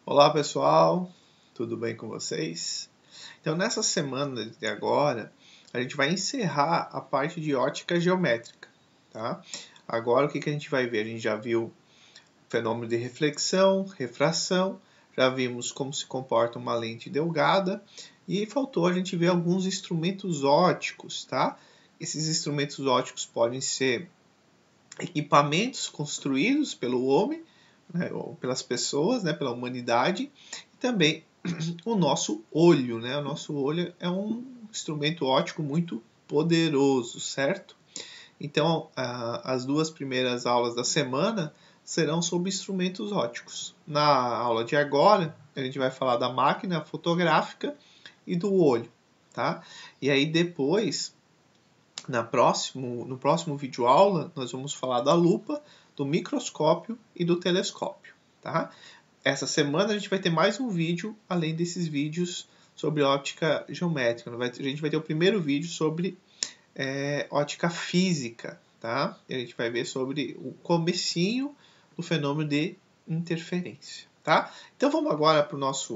Olá pessoal, tudo bem com vocês? Então nessa semana de agora a gente vai encerrar a parte de ótica geométrica, tá? Agora o que a gente vai ver? A gente já viu fenômeno de reflexão, refração, já vimos como se comporta uma lente delgada e faltou a gente ver alguns instrumentos ópticos, tá? Esses instrumentos ópticos podem ser equipamentos construídos pelo homem, né, ou pelas pessoas, né, pela humanidade, e também o nosso olho, né? O nosso olho é um instrumento óptico muito poderoso, certo? Então, as duas primeiras aulas da semana serão sobre instrumentos ópticos. Na aula de agora, a gente vai falar da máquina fotográfica e do olho, tá? E aí depois, no próximo vídeo aula, nós vamos falar da lupa, do microscópio e do telescópio, tá? Essa semana a gente vai ter mais um vídeo, além desses vídeos sobre óptica geométrica. A gente vai ter o primeiro vídeo sobre óptica física, tá? E a gente vai ver sobre o comecinho do fenômeno de interferência, tá? Então vamos agora para o nossa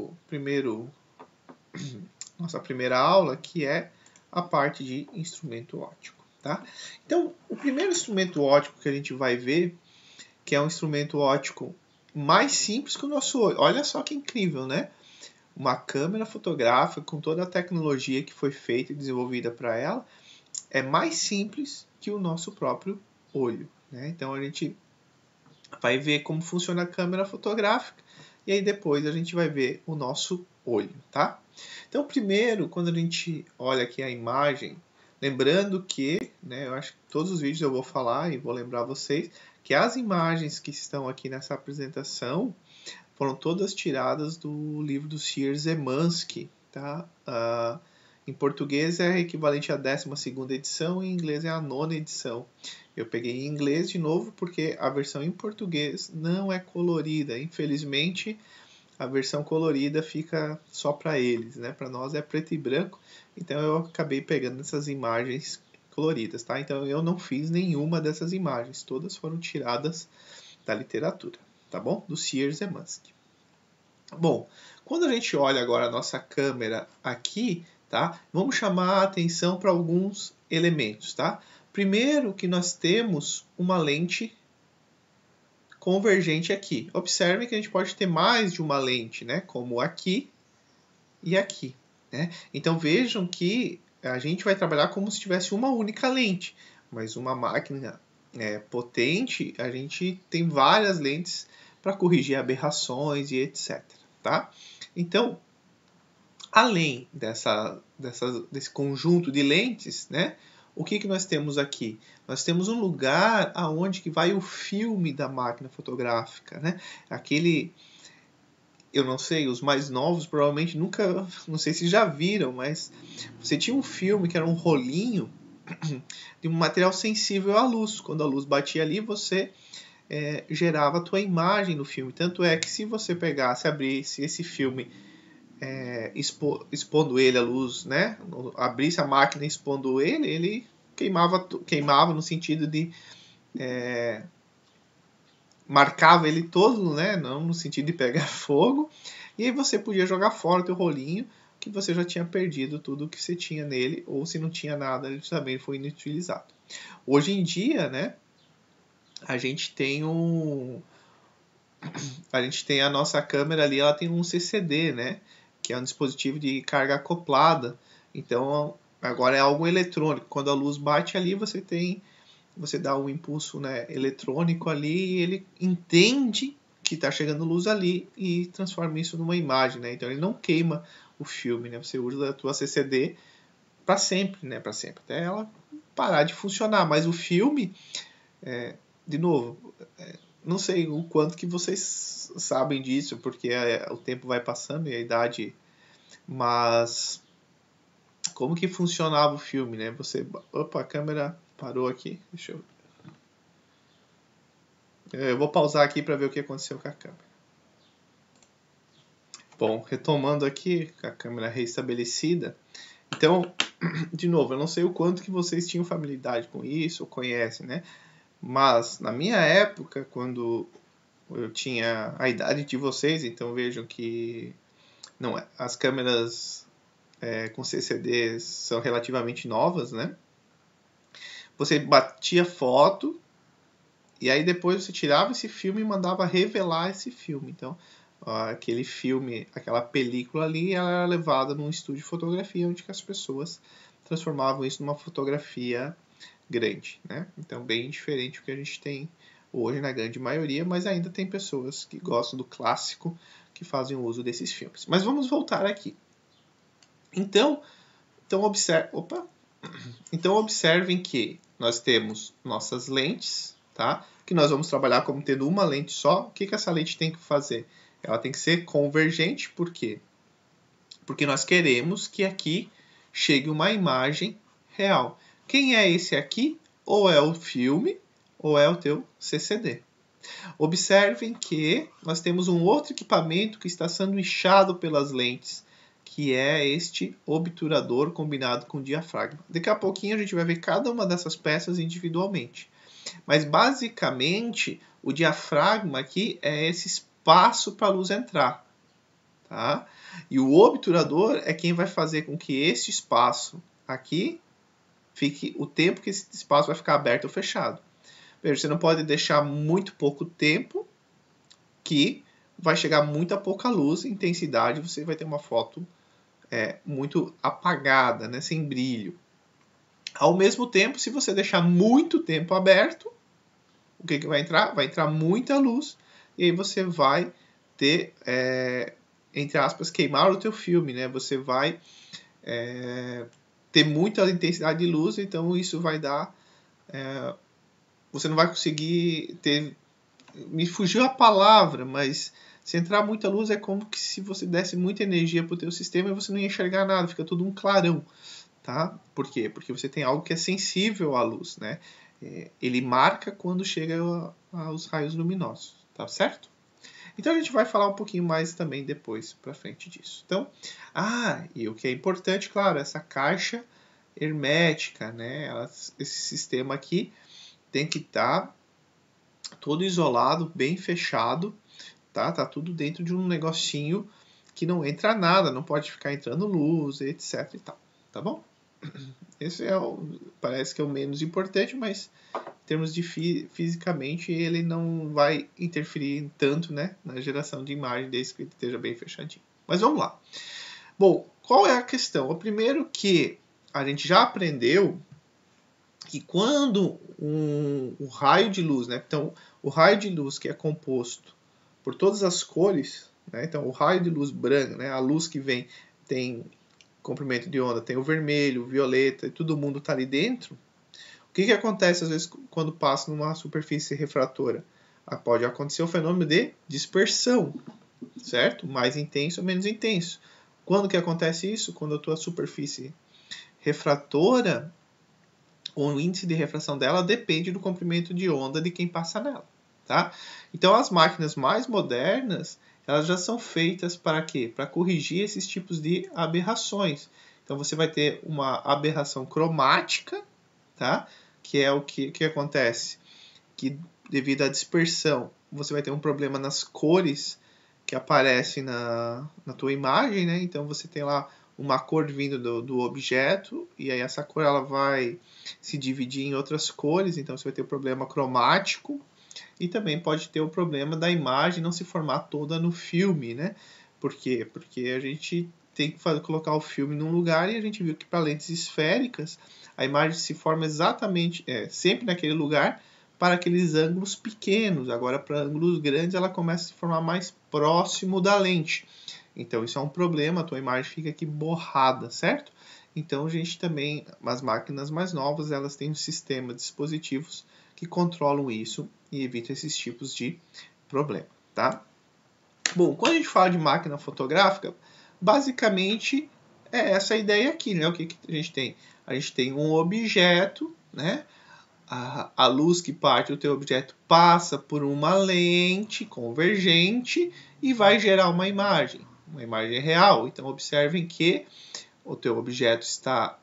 primeira aula, que é a parte de instrumento óptico, tá? Então, o primeiro instrumento óptico que a gente vai ver, que é um instrumento óptico mais simples que o nosso olho. Olha só que incrível, né? Uma câmera fotográfica com toda a tecnologia que foi feita e desenvolvida para ela é mais simples que o nosso próprio olho, né? Então a gente vai ver como funciona a câmera fotográfica e aí depois a gente vai ver o nosso olho, tá? Então primeiro, quando a gente olha aqui a imagem, lembrando que, né, eu acho que todos os vídeos eu vou falar e vou lembrar vocês que as imagens que estão aqui nessa apresentação foram todas tiradas do livro do Sir Zemansky, tá? Em português é equivalente à 12ª edição e em inglês é a 9ª edição. Eu peguei em inglês de novo porque a versão em português não é colorida. Infelizmente, a versão colorida fica só para eles, né? Para nós é preto e branco, então eu acabei pegando essas imagens coloridas, tá? Então eu não fiz nenhuma dessas imagens, todas foram tiradas da literatura, tá bom? Do Sir Zemansky. Bom, quando a gente olha agora a nossa câmera aqui, tá? Vamos chamar a atenção para alguns elementos, tá? Primeiro que nós temos uma lente convergente aqui. Observe que a gente pode ter mais de uma lente, né? Como aqui e aqui, né? Então vejam que a gente vai trabalhar como se tivesse uma única lente, mas uma máquina potente, a gente tem várias lentes para corrigir aberrações e etc, tá? Então, além desse conjunto de lentes, né? O que nós temos aqui? Nós temos um lugar aonde que vai o filme da máquina fotográfica, né? Aquele, eu não sei, os mais novos provavelmente nunca, não sei se já viram, mas você tinha um filme que era um rolinho de um material sensível à luz. Quando a luz batia ali, você gerava a tua imagem no filme. Tanto é que se você pegasse, abrisse esse filme expondo ele à luz, né? Abrisse a máquina expondo ele queimava no sentido de marcava ele todo, né? Não no sentido de pegar fogo. E aí você podia jogar fora o teu rolinho, que você já tinha perdido tudo que você tinha nele, ou se não tinha nada, ele também foi inutilizado. Hoje em dia, né? A gente tem a nossa câmera ali, ela tem um CCD, né? Que é um dispositivo de carga acoplada. Então, agora é algo eletrônico. Quando a luz bate ali, você dá um impulso, né, eletrônico ali e ele entende que está chegando luz ali e transforma isso numa imagem, né? Então ele não queima o filme, né? Você usa a tua CCD para sempre, né? Para sempre, até ela parar de funcionar. Mas o filme, de novo, não sei o quanto que vocês sabem disso, porque o tempo vai passando e a idade, mas como que funcionava o filme, né? Opa, a câmera parou aqui, deixa eu vou pausar aqui para ver o que aconteceu com a câmera. Bom, retomando aqui, com a câmera reestabelecida. Então, de novo, eu não sei o quanto que vocês tinham familiaridade com isso, ou conhecem, né? Mas, na minha época, quando eu tinha a idade de vocês, então vejam que não é, as câmeras com CCD são relativamente novas, né? Você batia foto e aí depois você tirava esse filme e mandava revelar esse filme. Então, aquele filme, aquela película ali, ela era levada num estúdio de fotografia onde que as pessoas transformavam isso numa fotografia grande, né? Então, bem diferente do que a gente tem hoje na grande maioria, mas ainda tem pessoas que gostam do clássico que fazem uso desses filmes. Mas vamos voltar aqui. Então observem que nós temos nossas lentes, tá? Que nós vamos trabalhar como tendo uma lente só. O que essa lente tem que fazer? Ela tem que ser convergente, por quê? Porque nós queremos que aqui chegue uma imagem real. Quem é esse aqui? Ou é o filme, ou é o teu CCD. Observem que nós temos um outro equipamento que está sanduichado pelas lentes, que é este obturador combinado com diafragma. Daqui a pouquinho a gente vai ver cada uma dessas peças individualmente. Mas basicamente o diafragma aqui é esse espaço para a luz entrar. Tá? E o obturador é quem vai fazer com que esse espaço aqui fique o tempo que esse espaço vai ficar aberto ou fechado. Veja, você não pode deixar muito pouco tempo que vai chegar muita pouca luz, intensidade, você vai ter uma foto muito apagada, né, sem brilho. Ao mesmo tempo, se você deixar muito tempo aberto, o que vai entrar? Vai entrar muita luz e aí você vai ter, entre aspas, queimar o teu filme, né? Você vai ter muita intensidade de luz, então isso vai dar... você não vai conseguir ter... Me fugiu a palavra, mas se entrar muita luz é como que se você desse muita energia para o teu sistema e você não ia enxergar nada, fica tudo um clarão, tá? Por quê? Porque você tem algo que é sensível à luz, né? Ele marca quando chega aos raios luminosos, tá certo? Então a gente vai falar um pouquinho mais também depois para frente disso. Então, e o que é importante, claro, essa caixa hermética, né? Esse sistema aqui tem que estar todo isolado, bem fechado, tá? Tá tudo dentro de um negocinho que não entra nada, não pode ficar entrando luz, etc e tal, tá bom? Esse parece que é o menos importante, mas em termos de fisicamente ele não vai interferir tanto, né, na geração de imagem, desde que ele esteja bem fechadinho. Mas vamos lá. Bom, qual é a questão? O primeiro que a gente já aprendeu que quando o raio de luz, né? Então, o raio de luz que é composto por todas as cores, né? Então, o raio de luz branca, né? A luz que vem tem comprimento de onda, tem o vermelho, o violeta, e todo mundo está ali dentro. O que acontece às vezes quando passa numa superfície refratora? Pode acontecer o fenômeno de dispersão, certo? Mais intenso ou menos intenso. Quando que acontece isso? Quando a tua superfície refratora, o índice de refração dela depende do comprimento de onda de quem passa nela, tá? Então as máquinas mais modernas, elas já são feitas para quê? Para corrigir esses tipos de aberrações. Então você vai ter uma aberração cromática, tá? Que é o que acontece? Que devido à dispersão, você vai ter um problema nas cores que aparecem na tua imagem, né? Então você tem lá uma cor vindo do objeto, e aí essa cor ela vai se dividir em outras cores, então você vai ter o problema cromático, e também pode ter o problema da imagem não se formar toda no filme, né? Por quê? Porque a gente tem que colocar o filme num lugar, e a gente viu que para lentes esféricas, a imagem se forma exatamente, sempre naquele lugar, para aqueles ângulos pequenos. Agora, para ângulos grandes, ela começa a se formar mais próximo da lente. Então, isso é um problema, a tua imagem fica aqui borrada, certo? Então, a gente também, as máquinas mais novas, elas têm um sistema de dispositivos que controlam isso e evitam esses tipos de problema, tá? Bom, quando a gente fala de máquina fotográfica, basicamente é essa ideia aqui, né? O que a gente tem? A gente tem um objeto, né? A luz que parte do teu objeto passa por uma lente convergente e vai gerar uma imagem real. Então, observem que o teu objeto está,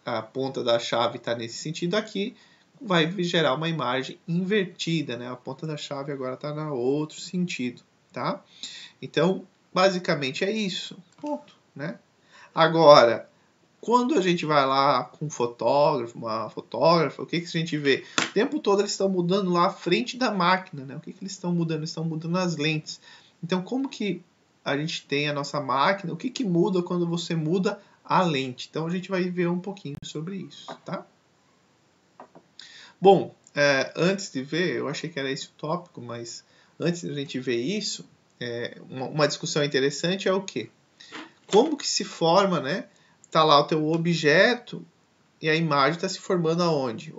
a ponta da chave está nesse sentido aqui, vai gerar uma imagem invertida, né? A ponta da chave agora está no outro sentido, tá? Então, basicamente é isso, ponto, né? Agora, quando a gente vai lá com um fotógrafo, uma fotógrafa, o que a gente vê? O tempo todo eles estão mudando lá à frente da máquina, né? O que eles estão mudando? Eles estão mudando as lentes. Então, como que a gente tem a nossa máquina? O que muda quando você muda a lente? Então, a gente vai ver um pouquinho sobre isso, tá? Bom, antes de ver, eu achei que era esse o tópico, mas antes da gente ver isso, uma discussão interessante é o quê? Como que se forma, né? Tá lá o teu objeto e a imagem está se formando aonde?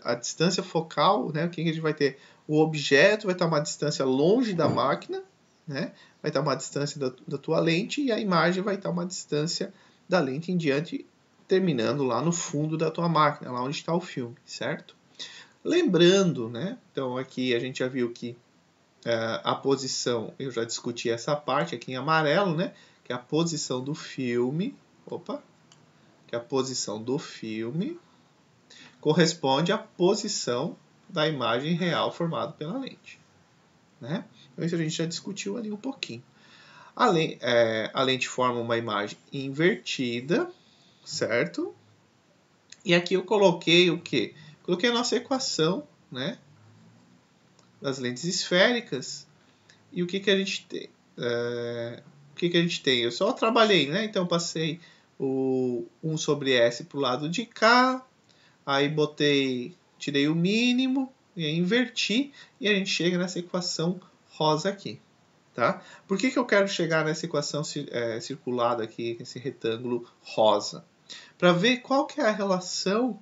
A distância focal, né? O que a gente vai ter? O objeto vai estar uma distância longe da máquina, né? Vai estar uma distância da tua lente e a imagem vai estar uma distância da lente em diante, terminando lá no fundo da tua máquina, lá onde está o filme, certo? Lembrando, né? Então aqui a gente já viu que a posição, eu já discuti essa parte aqui em amarelo, né? Que é a posição do filme. Que a posição do filme corresponde à posição da imagem real formada pela lente, né? Então isso a gente já discutiu ali um pouquinho. A lente forma uma imagem invertida, certo? E aqui eu coloquei o quê? Coloquei a nossa equação, né? Das lentes esféricas. E o que a gente tem? O que a gente tem? Eu só trabalhei, né? Então passei o 1 sobre S para o lado de cá, aí tirei o mínimo, e aí inverti, e a gente chega nessa equação rosa aqui. Tá? Por que eu quero chegar nessa equação circulada aqui, esse retângulo rosa? Para ver qual que é a relação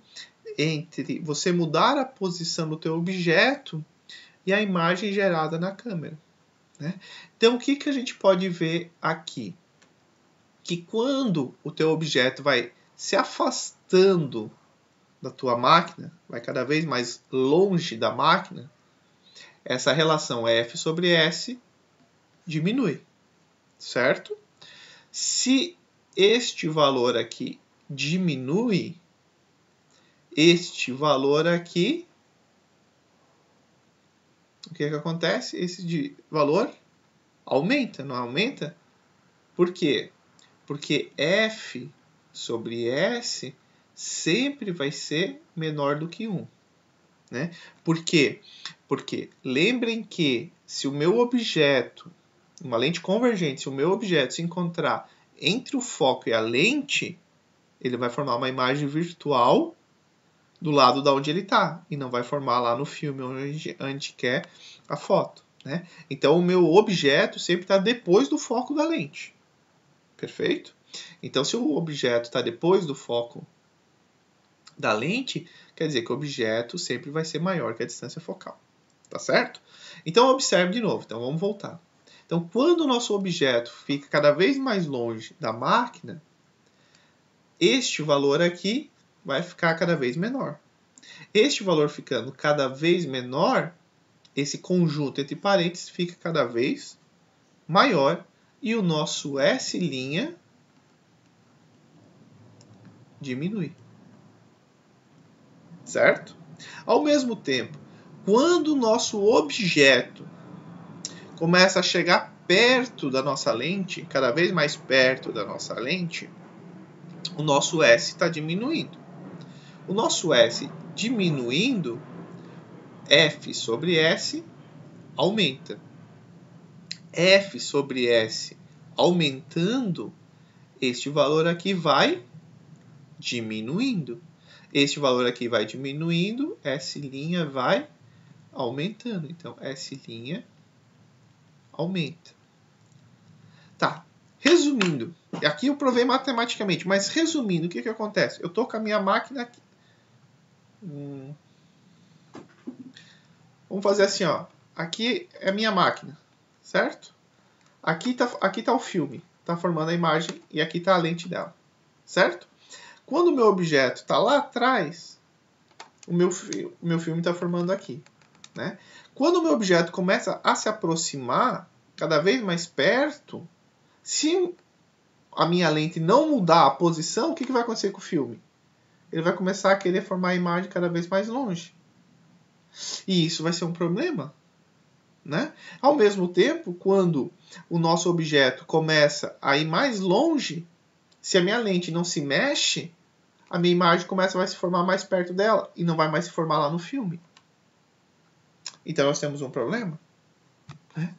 entre você mudar a posição do teu objeto e a imagem gerada na câmera, né? Então, o que a gente pode ver aqui? Que quando o teu objeto vai se afastando da tua máquina, vai cada vez mais longe da máquina, essa relação F sobre S diminui, certo? Se este valor aqui diminui, este valor aqui, o que acontece? Esse valor aumenta, não aumenta? Por quê? Porque F sobre S sempre vai ser menor do que 1. Né? Por quê? Porque lembrem que se o meu objeto, uma lente convergente, se o meu objeto se encontrar entre o foco e a lente, ele vai formar uma imagem virtual do lado da onde ele está, e não vai formar lá no filme onde a gente quer a foto. Né? Então o meu objeto sempre está depois do foco da lente. Perfeito? Então se o objeto está depois do foco da lente, quer dizer que o objeto sempre vai ser maior que a distância focal. Tá certo? Então observe de novo. Então vamos voltar. Então quando o nosso objeto fica cada vez mais longe da máquina, este valor aqui vai ficar cada vez menor. Este valor ficando cada vez menor, esse conjunto entre parênteses fica cada vez maior e o nosso S' diminui. Certo? Ao mesmo tempo, quando o nosso objeto começa a chegar perto da nossa lente, cada vez mais perto da nossa lente, o nosso S está diminuindo. O nosso S diminuindo, F sobre S aumenta. F sobre S aumentando, este valor aqui vai diminuindo. Este valor aqui vai diminuindo, S' vai aumentando. Então, S' aumenta. Tá. Resumindo, aqui eu provei matematicamente, mas resumindo, o que acontece? Eu estou com a minha máquina aqui. Vamos fazer assim, ó. Aqui é a minha máquina, certo? Aqui tá o filme, tá formando a imagem e aqui tá a lente dela, certo? Quando o meu objeto está lá atrás, o meu filme está formando aqui, né? Quando o meu objeto começa a se aproximar cada vez mais perto, se a minha lente não mudar a posição, o que vai acontecer com o filme? Ele vai começar a querer formar a imagem cada vez mais longe. E isso vai ser um problema, né? Ao mesmo tempo, quando o nosso objeto começa a ir mais longe, se a minha lente não se mexe, a minha imagem vai se formar mais perto dela e não vai mais se formar lá no filme. Então nós temos um problema, né?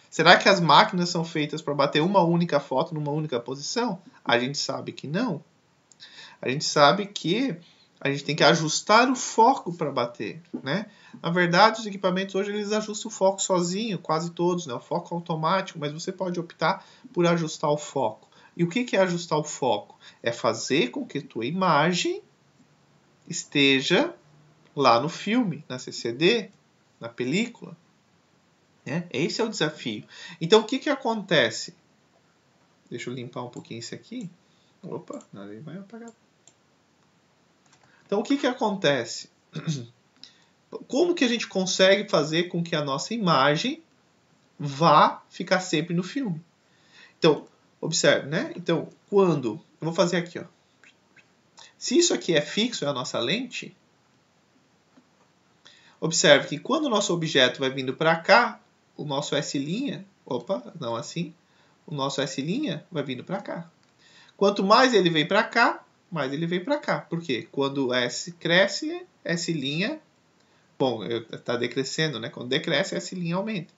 Será que as máquinas são feitas para bater uma única foto numa única posição? A gente sabe que não. A gente sabe que a gente tem que ajustar o foco para bater, né? Na verdade, os equipamentos hoje eles ajustam o foco sozinho, quase todos, né? O foco automático, mas você pode optar por ajustar o foco. E o que é ajustar o foco? É fazer com que a tua imagem esteja lá no filme, na CCD, na película. Né? Esse é o desafio. Então, o que acontece? Deixa eu limpar um pouquinho isso aqui. Opa, ele vai apagar. Então, o que acontece? Como que a gente consegue fazer com que a nossa imagem vá ficar sempre no filme? Então, observe, né? Então, quando... Eu vou fazer aqui, ó. Se isso aqui é fixo, é a nossa lente, observe que quando o nosso objeto vai vindo para cá, o nosso S', opa, não assim, o nosso S' vai vindo para cá. Quanto mais ele vem para cá, mais ele vem para cá. Por quê? Quando S cresce, S', bom, está decrescendo, né? Quando decresce, S' aumenta.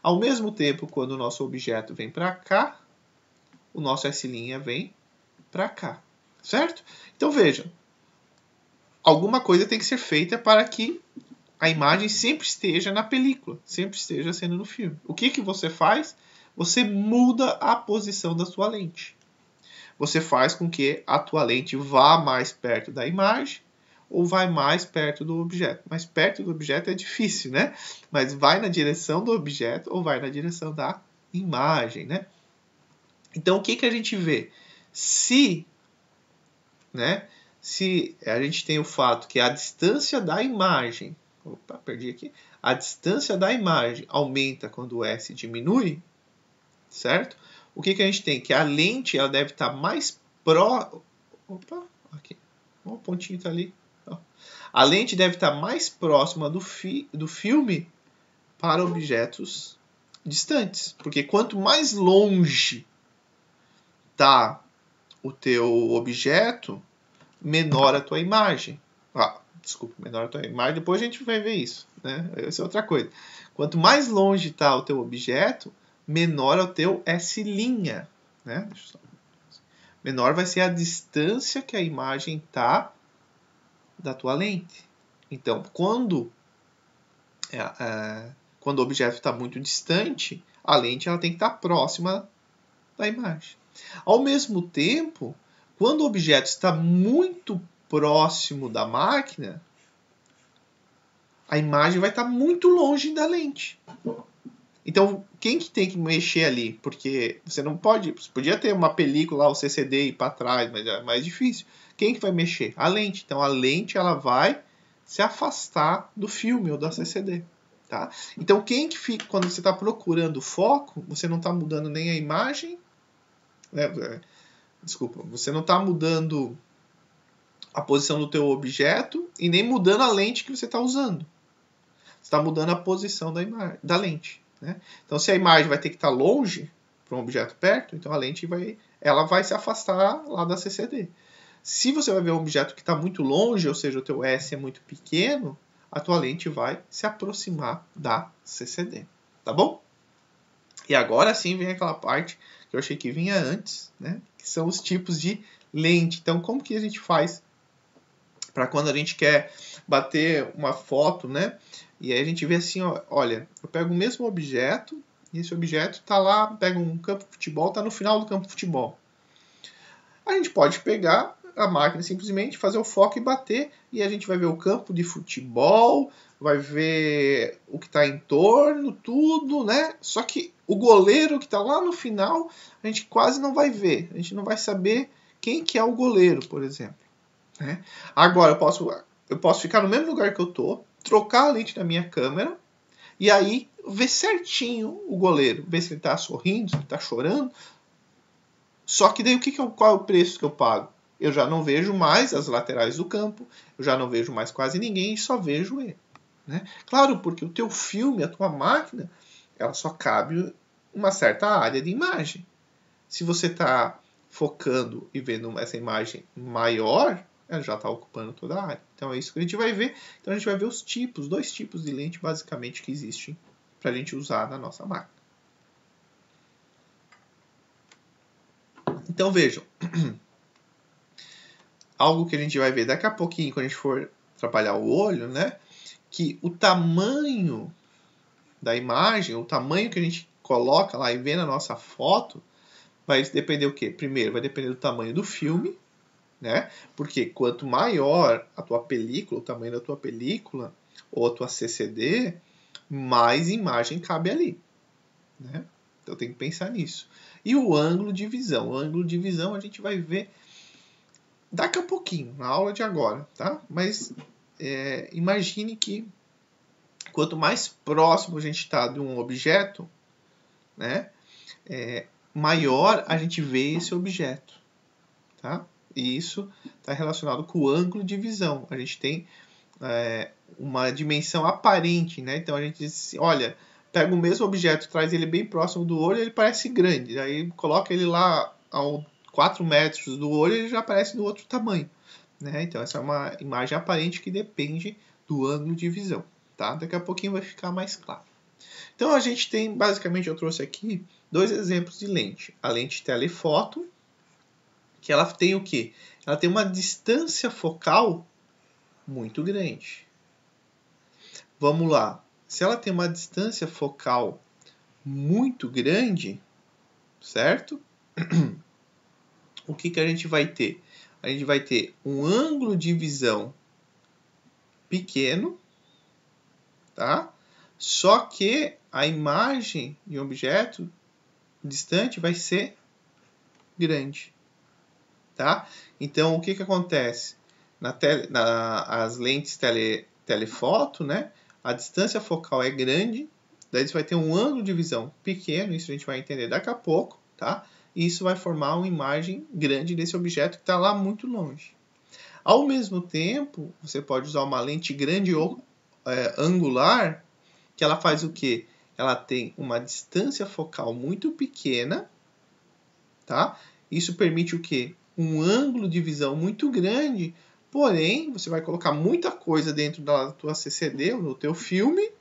Ao mesmo tempo, quando o nosso objeto vem para cá, o nosso S' vem para cá. Certo? Então vejam, alguma coisa tem que ser feita para que a imagem sempre esteja na película, sempre esteja sendo no filme. O que você faz? Você muda a posição da sua lente. Você faz com que a tua lente vá mais perto da imagem ou vai mais perto do objeto. Mais perto do objeto é difícil, né? Mas vai na direção do objeto ou vai na direção da imagem, né? Então, o que a gente vê? Se a gente tem o fato que a distância da imagem... Opa, perdi aqui. A distância da imagem aumenta quando o S diminui, certo? O que a gente tem? Que a lente ela deve estar mais Opa, aqui. O pontinho está ali. A lente deve estar mais próxima do filme para objetos distantes. Porque quanto mais longe está o teu objeto, menor a tua imagem. Desculpa, menor a tua imagem. Depois a gente vai ver isso, né? Essa é outra coisa. Quanto mais longe está o teu objeto, menor é o teu S', né? Menor vai ser a distância que a imagem está da tua lente. Então, quando o objeto está muito distante, a lente ela tem que estar próxima da imagem. Ao mesmo tempo, quando o objeto está muito próximo da máquina, a imagem vai estar muito longe da lente. Então, quem que tem que mexer ali? Porque você não pode... Você podia ter uma película, o CCD ir para trás, mas é mais difícil. Quem que vai mexer? A lente. Então, a lente ela vai se afastar do filme ou da CCD. Tá? Então, quem que fica... Quando você está procurando foco, você não está mudando nem a imagem... Desculpa, você não está mudando a posição do teu objeto e nem mudando a lente que você está usando. Você está mudando a posição da lente. Né? Então, se a imagem vai ter que estar longe para um objeto perto, então a lente vai se afastar lá da CCD. Se você vai ver um objeto que está muito longe, ou seja, o teu S é muito pequeno, a tua lente vai se aproximar da CCD. Tá bom? E agora sim vem aquela parte que eu achei que vinha antes, né? Que são os tipos de lente. Então, como que a gente faz para quando a gente quer bater uma foto, né? E aí a gente vê assim, ó, olha, eu pego o mesmo objeto, e esse objeto está lá, pega um campo de futebol, está no final do campo de futebol. A gente pode pegar a máquina simplesmente, fazer o foco e bater, e a gente vai ver o campo de futebol, vai ver o que está em torno, tudo, né? Só que o goleiro que está lá no final, a gente quase não vai ver. A gente não vai saber quem que é o goleiro, por exemplo. Né? Agora, eu posso ficar no mesmo lugar que eu estou, trocar a lente da minha câmera, e aí ver certinho o goleiro, ver se ele está sorrindo, se ele está chorando. Só que daí qual é o preço que eu pago? Eu já não vejo mais as laterais do campo, eu já não vejo mais quase ninguém e só vejo ele. né? Claro, porque o teu filme, a tua máquina, ela só cabe uma certa área de imagem. Se você está focando e vendo essa imagem maior, ela já está ocupando toda a área. Então é isso que a gente vai ver. Então a gente vai ver os tipos, 2 tipos de lente basicamente que existem para a gente usar na nossa máquina. Então vejam, algo que a gente vai ver daqui a pouquinho quando a gente for trabalhar o olho, né? Que o tamanho da imagem, o tamanho que a gente coloca lá e vê na nossa foto, vai depender o quê? Primeiro, vai depender do tamanho do filme, né? Porque quanto maior a tua película, o tamanho da tua película ou a tua CCD, mais imagem cabe ali, né? Então tem que pensar nisso. E o ângulo de visão. O ângulo de visão a gente vai ver daqui a pouquinho, na aula de agora, tá? Mas imagine que quanto mais próximo a gente está de um objeto, né? Maior a gente vê esse objeto, tá? E isso está relacionado com o ângulo de visão. A gente tem uma dimensão aparente, né? Então a gente diz assim, olha, pega o mesmo objeto, traz ele bem próximo do olho, ele parece grande. Aí coloca ele lá a 4 metros do olho, ele já parece do outro tamanho, né? Então essa é uma imagem aparente que depende do ângulo de visão, tá? Daqui a pouquinho vai ficar mais claro. Então a gente tem, basicamente eu trouxe aqui 2 exemplos de lente. A lente telefoto, que ela tem o quê? Ela tem uma distância focal muito grande. Vamos lá. Se ela tem uma distância focal muito grande, certo? O que a gente vai ter? A gente vai ter um ângulo de visão pequeno, tá? Só que a imagem de um objeto distante vai ser grande, tá? Então, o que acontece? As lentes telefoto, né? A distância focal é grande, daí você vai ter um ângulo de visão pequeno, isso a gente vai entender daqui a pouco, tá? E isso vai formar uma imagem grande desse objeto que está lá muito longe. Ao mesmo tempo, você pode usar uma lente grande ou angular, que ela faz o quê? Ela tem uma distância focal muito pequena, tá? Isso permite o quê? Um ângulo de visão muito grande, porém, você vai colocar muita coisa dentro da tua CCD, ou no teu filme,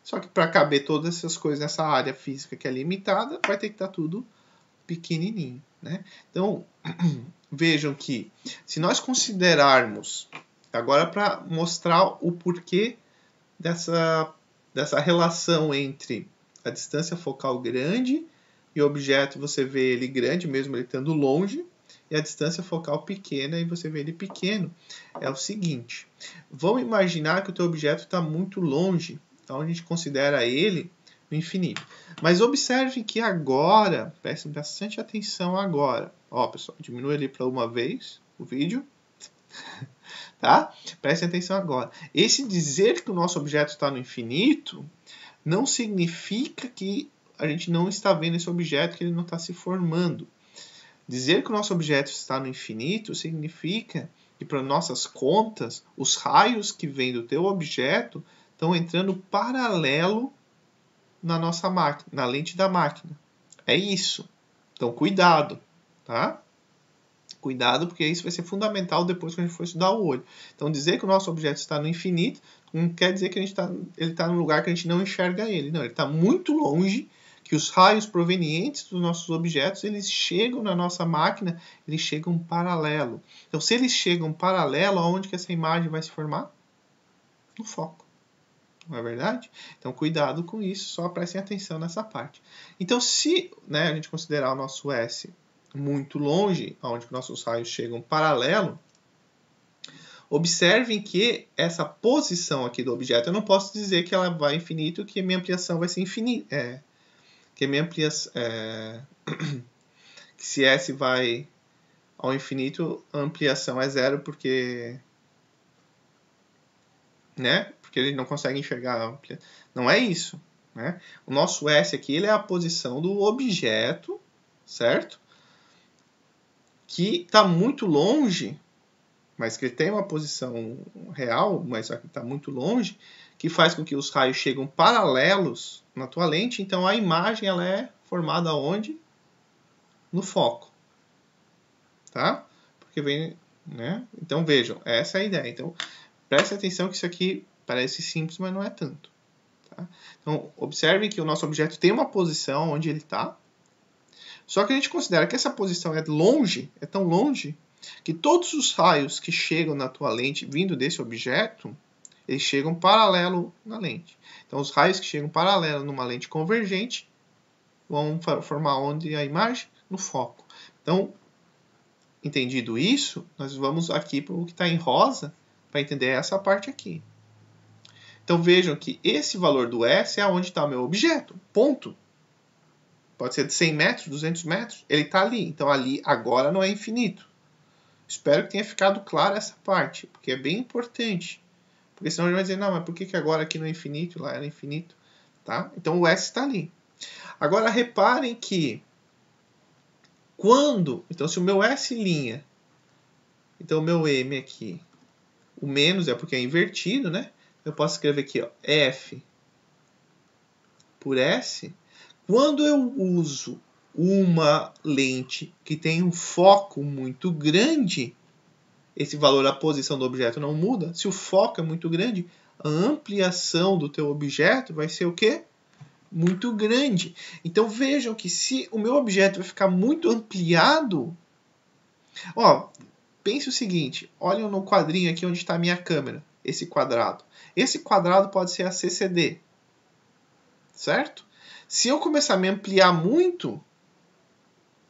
só que para caber todas essas coisas nessa área física que é limitada, vai ter que estar tudo pequenininho, né? Então, vejam que se nós considerarmos, agora para mostrar o porquê dessa relação entre a distância focal grande e o objeto você vê ele grande, mesmo ele estando longe, e a distância focal pequena e você vê ele pequeno, é o seguinte. Vamos imaginar que o teu objeto está muito longe, então a gente considera ele no infinito. Mas observe que agora, prestem bastante atenção agora. Ó, pessoal, diminui ali para uma vez o vídeo. Tá? Prestem atenção agora. Esse dizer que o nosso objeto está no infinito não significa que a gente não está vendo esse objeto, que ele não está se formando. Dizer que o nosso objeto está no infinito significa que, para nossas contas, os raios que vêm do teu objeto estão entrando paralelo na nossa máquina, na lente da máquina. É isso. Então, cuidado, tá? Cuidado, porque isso vai ser fundamental depois que a gente for estudar o olho. Então, dizer que o nosso objeto está no infinito não quer dizer que ele está num lugar que a gente não enxerga ele. Não, ele está muito longe, que os raios provenientes dos nossos objetos, eles chegam na nossa máquina, eles chegam paralelo. Então, se eles chegam paralelo, aonde que essa imagem vai se formar? No foco. Não é verdade? Então, cuidado com isso, só prestem atenção nessa parte. Então, se a gente considerar o nosso S muito longe, onde nossos raios chegam paralelo, observem que essa posição aqui do objeto, eu não posso dizer que ela vai infinito, que a minha ampliação vai ser infinita. Que a minha ampliação... que se S vai ao infinito, a ampliação é zero, porque... né? Porque ele não consegue enxergar a ampliação. Não é isso, né? O nosso S aqui, ele é a posição do objeto, certo? Que está muito longe, mas que ele tem uma posição real, mas só que está muito longe, que faz com que os raios cheguem paralelos na tua lente, então a imagem ela é formada onde? No foco. Tá? Porque vem, né? Então vejam, essa é a ideia. Então preste atenção que isso aqui parece simples, mas não é tanto. Tá? Então observem que o nosso objeto tem uma posição onde ele está. Só que a gente considera que essa posição é longe, é tão longe, que todos os raios que chegam na tua lente vindo desse objeto, eles chegam paralelo na lente. Então os raios que chegam paralelo numa lente convergente vão formar onde a imagem? No foco. Então, entendido isso, nós vamos aqui para o que está em rosa para entender essa parte aqui. Então vejam que esse valor do S é onde está o meu objeto, ponto. Pode ser de 100 metros, 200 metros, ele está ali. Então ali agora não é infinito. Espero que tenha ficado claro essa parte, porque é bem importante. Porque senão ele vai dizer, não, mas por que agora aqui não é infinito, lá era infinito? Tá? Então o S está ali. Agora reparem que quando, então se o meu S', então o meu M aqui, o menos é porque é invertido, né? Eu posso escrever aqui, ó, F por S. Quando eu uso uma lente que tem um foco muito grande, esse valor, a posição do objeto não muda. Se o foco é muito grande, a ampliação do teu objeto vai ser o quê? Muito grande. Então vejam que se o meu objeto vai ficar muito ampliado, ó, pense o seguinte, olhem no quadrinho aqui onde está a minha câmera, esse quadrado. Esse quadrado pode ser a CCD, certo? Se eu começar a me ampliar muito,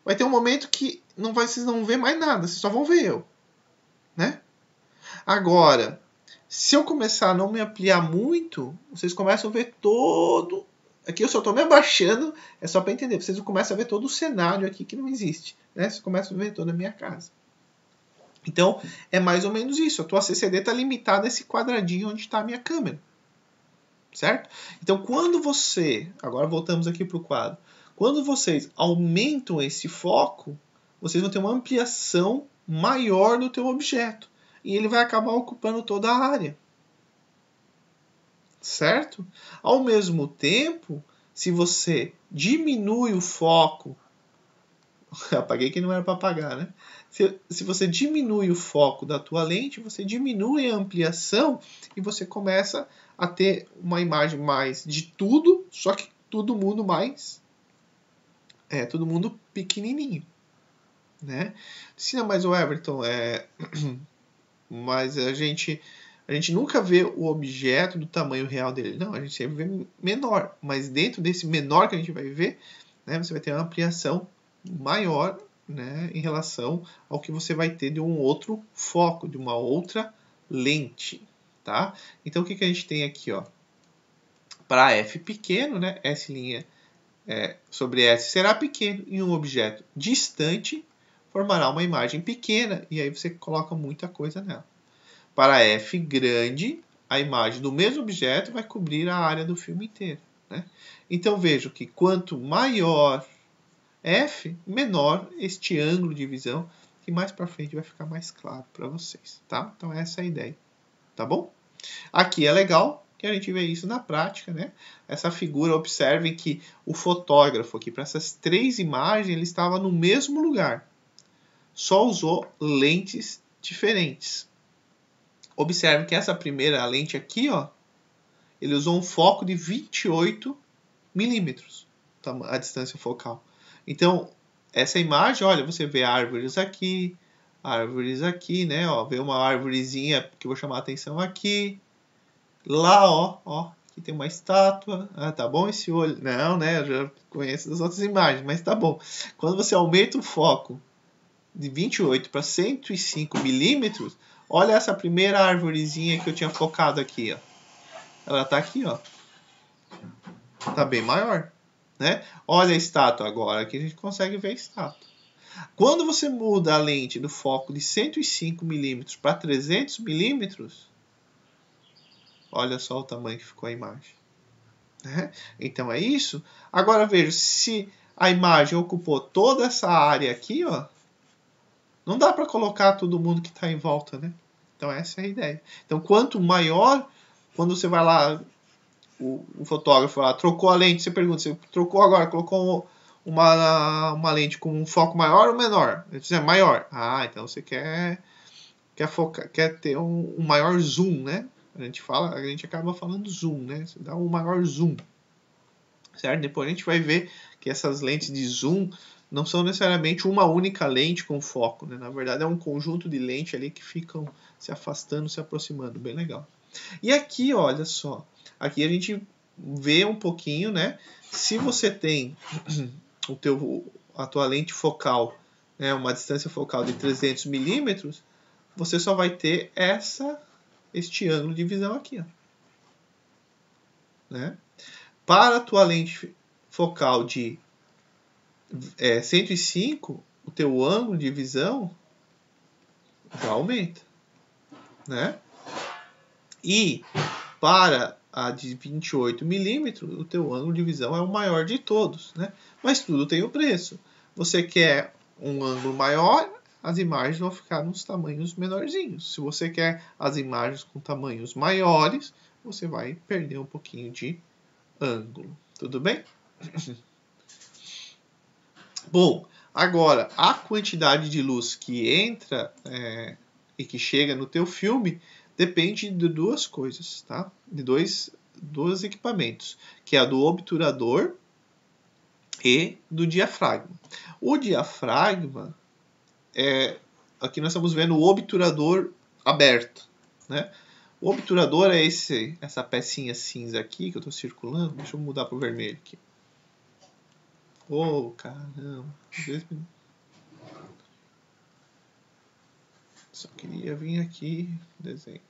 vai ter um momento que vocês não vão ver mais nada, vocês só vão ver eu, né? Agora, se eu começar a não me ampliar muito, vocês começam a ver todo... Aqui eu só estou me abaixando, é só para entender. Vocês começam a ver todo o cenário aqui que não existe, né? Vocês começam a ver toda a minha casa. Então, é mais ou menos isso. A tua CCD está limitada a esse quadradinho onde está a minha câmera. Certo? Então, quando você... Agora voltamos aqui para o quadro. Quando vocês aumentam esse foco, vocês vão ter uma ampliação maior do teu objeto. E ele vai acabar ocupando toda a área. Certo? Ao mesmo tempo, se você diminui o foco... Apaguei que não era para apagar, né? Se você diminui o foco da tua lente, você diminui a ampliação e você começa a ter uma imagem mais de tudo, só que todo mundo mais... todo mundo pequenininho, né? Se não, mas o Everton, mas a gente nunca vê o objeto do tamanho real dele. Não, a gente sempre vê menor. Mas dentro desse menor que a gente vai ver, né, você vai ter uma ampliação maior, né, em relação ao que você vai ter de um outro foco, de uma outra lente. Tá? Então o que a gente tem aqui? Para F pequeno, né, S' sobre S será pequeno e um objeto distante formará uma imagem pequena e aí você coloca muita coisa nela. Para F grande, a imagem do mesmo objeto vai cobrir a área do filme inteiro. Né? Então vejo que quanto maior F, menor este ângulo de visão, que mais para frente vai ficar mais claro para vocês. Tá? Então essa é a ideia. Tá bom? Aqui é legal que a gente vê isso na prática, né? Essa figura, observem que o fotógrafo aqui, para essas três imagens, ele estava no mesmo lugar. Só usou lentes diferentes. Observem que essa primeira lente aqui, ele usou um foco de 28 milímetros, a distância focal. Então, essa imagem, olha, você vê árvores aqui, né? Vê uma árvorezinha que eu vou chamar a atenção aqui. Lá, aqui tem uma estátua. Ah, tá bom esse olho? Não, né? Eu já conheço das outras imagens, mas tá bom. Quando você aumenta o foco de 28 para 105 milímetros, olha essa primeira árvorezinha que eu tinha focado aqui, Ela tá aqui, Tá bem maior, né? Olha a estátua agora, aqui a gente consegue ver a estátua. Quando você muda a lente do foco de 105 milímetros para 300 milímetros, olha só o tamanho que ficou a imagem. Né? Então é isso. Agora veja, se a imagem ocupou toda essa área aqui, não dá para colocar todo mundo que está em volta, né? Então essa é a ideia. Então quanto maior quando você vai lá, o fotógrafo lá trocou a lente, você pergunta, você trocou agora, colocou uma lente com um foco maior ou menor? Ele diz, é maior. Ah, então você quer focar, quer ter um maior zoom, né? A gente acaba falando zoom, né? Você dá um maior zoom, certo? Depois a gente vai ver que essas lentes de zoom não são necessariamente uma única lente com foco, né? Na verdade é um conjunto de lentes ali que ficam se afastando, se aproximando, bem legal. E aqui, olha só, aqui a gente vê um pouquinho, né? Se você tem a tua lente focal, né, uma distância focal de 300 milímetros, você só vai ter este ângulo de visão aqui, ó, né? Para a tua lente focal de 105, o teu ângulo de visão já aumenta, né? E para a de 28 milímetros, o teu ângulo de visão é o maior de todos, né? Mas tudo tem o preço. Você quer um ângulo maior, as imagens vão ficar nos tamanhos menorzinhos. Se você quer as imagens com tamanhos maiores, você vai perder um pouquinho de ângulo. Tudo bem? Bom, agora, a quantidade de luz que entra e que chega no teu filme depende de duas coisas, tá? De dois equipamentos, que é a do obturador e do diafragma. O diafragma, aqui nós estamos vendo o obturador aberto, né? O obturador é essa pecinha cinza aqui que eu estou circulando. Deixa eu mudar para o vermelho aqui. Oh, caramba. Só queria vir aqui, desenho.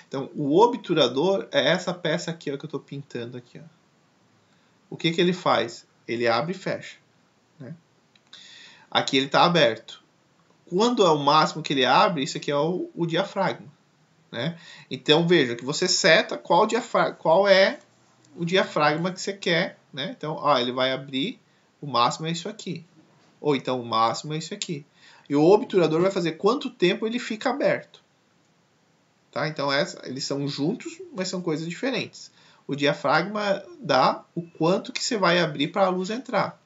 Então, o obturador é essa peça aqui, ó, que eu estou pintando aqui, ó. O que ele faz? Ele abre e fecha, né? Aqui ele está aberto. Quando é o máximo que ele abre, isso aqui é o diafragma, né? Então, veja que você seta qual é o diafragma que você quer, né? Então, ó, ele vai abrir, o máximo é isso aqui. Ou então o máximo é isso aqui. E o obturador vai fazer quanto tempo ele fica aberto. Tá? Então eles são juntos, mas são coisas diferentes. O diafragma dá o quanto que você vai abrir para a luz entrar.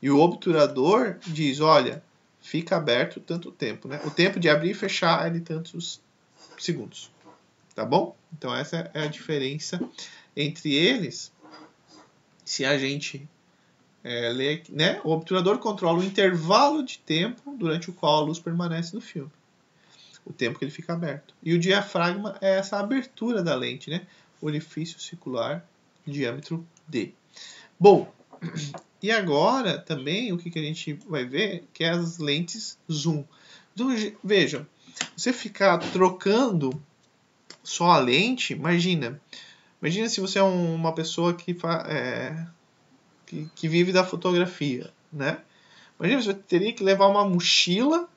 E o obturador diz, olha, fica aberto tanto tempo. Né? O tempo de abrir e fechar é de tantos segundos. Tá bom? Então essa é a diferença entre eles. Se a gente ler, né? O obturador controla o intervalo de tempo durante o qual a luz permanece no filme. O tempo que ele fica aberto. E o diafragma é essa abertura da lente, né? Orifício circular, diâmetro D. Bom, e agora também o que a gente vai ver que é as lentes zoom. Então, vejam, você ficar trocando só a lente, imagina se você é uma pessoa que vive da fotografia, né? Imagina, você teria que levar uma mochila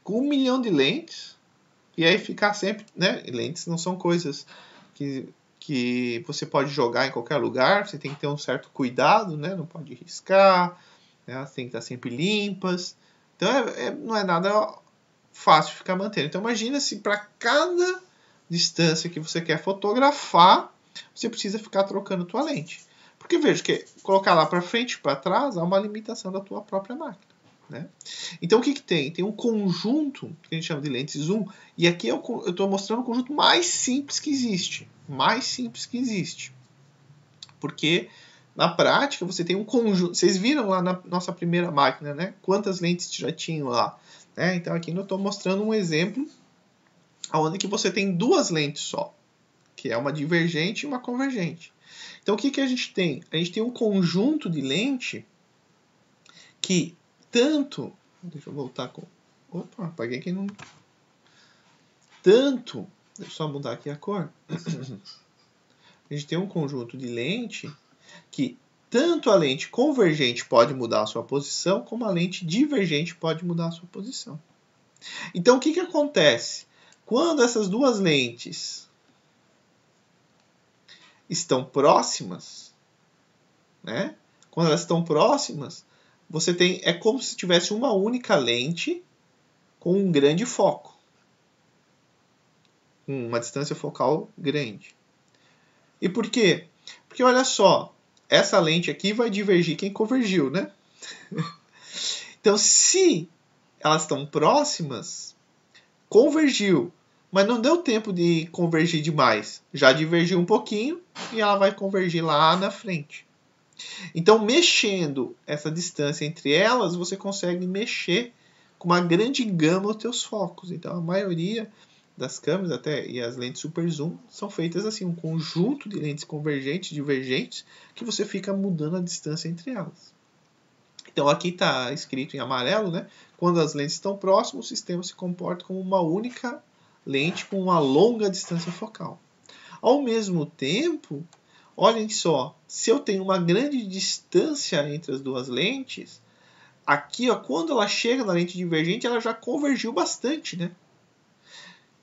com 1 milhão de lentes e aí ficar sempre, né? Lentes não são coisas que você pode jogar em qualquer lugar, você tem que ter um certo cuidado, né? Não pode riscar, né? Elas têm que estar sempre limpas. Então não é nada fácil ficar mantendo. Então imagina se para cada distância que você quer fotografar, você precisa ficar trocando tua lente. Porque veja que colocar lá para frente e para trás há uma limitação da tua própria máquina, né? Então o que tem? Tem um conjunto que a gente chama de lentes zoom, e aqui eu estou mostrando o conjunto mais simples que existe. Mais simples que existe. Porque na prática você tem um conjunto. Vocês viram lá na nossa primeira máquina, né? Quantas lentes já tinham lá? Né? Então aqui eu estou mostrando um exemplo onde que você tem duas lentes só, que é uma divergente e uma convergente. Então o que a gente tem? A gente tem um conjunto de lente que tanto... Deixa eu voltar com... Opa, apaguei aqui no... Tanto... Deixa eu só mudar aqui a cor. A gente tem um conjunto de lente que tanto a lente convergente pode mudar a sua posição, como a lente divergente pode mudar a sua posição. Então o que acontece? Quando essas duas lentes estão próximas, né? Quando elas estão próximas, você tem, é como se tivesse uma única lente com um grande foco. com uma distância focal grande. E por quê? Porque olha só, essa lente aqui vai divergir quem convergiu, né? Então, se elas estão próximas, convergiu, mas não deu tempo de convergir demais. Já divergiu um pouquinho e ela vai convergir lá na frente. Então, mexendo essa distância entre elas, você consegue mexer com uma grande gama os teus focos. Então, a maioria das câmeras até e as lentes super zoom são feitas assim, um conjunto de lentes convergentes, divergentes, que você fica mudando a distância entre elas. Então aqui está escrito em amarelo, né? Quando as lentes estão próximas, o sistema se comporta como uma única lente com uma longa distância focal. Ao mesmo tempo, olhem só, se eu tenho uma grande distância entre as duas lentes, aqui, ó, quando ela chega na lente divergente, ela já convergiu bastante, né?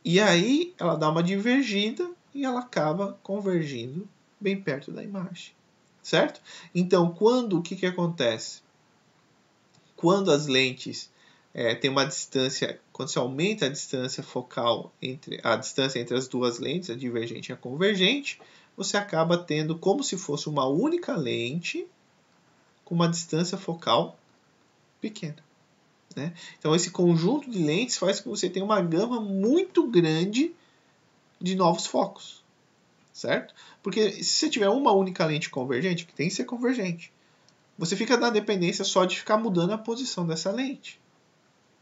E aí ela dá uma divergida e ela acaba convergindo bem perto da imagem, certo? Então, o que acontece? Quando as lentes têm uma distância, quando se aumenta a distância focal, a distância entre as duas lentes, a divergente e a convergente, você acaba tendo como se fosse uma única lente com uma distância focal pequena. Né? Então, esse conjunto de lentes faz com que você tenha uma gama muito grande de novos focos, certo? Porque se você tiver uma única lente convergente, que tem que ser convergente, você fica na dependência só de ficar mudando a posição dessa lente.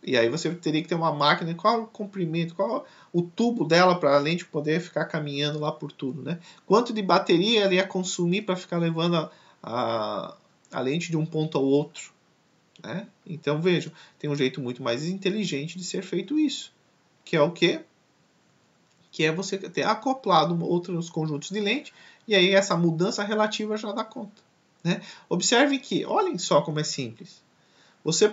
E aí você teria que ter uma máquina, qual o comprimento, qual o tubo dela para a lente poder ficar caminhando lá por tudo, né? Quanto de bateria ela ia consumir para ficar levando a lente de um ponto ao outro, né? Então vejam, tem um jeito muito mais inteligente de ser feito isso, que é o quê? Que é você ter acoplado outros conjuntos de lente, e aí essa mudança relativa já dá conta. Né? Observe que, olhem só como é simples. Você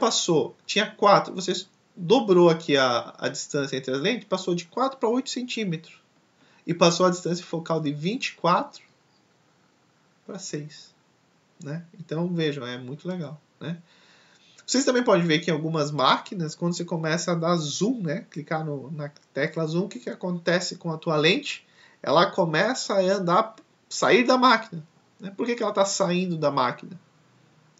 tinha 4, você dobrou aqui a distância entre as lentes, passou de 4 para 8 centímetros. E passou a distância focal de 24 para 6. Né? Então vejam, é muito legal. Né? Vocês também podem ver que em algumas máquinas, quando você começa a dar zoom, né? Clicar na tecla zoom, o que acontece com a tua lente? Ela começa a sair da máquina. Né? Por que ela está saindo da máquina?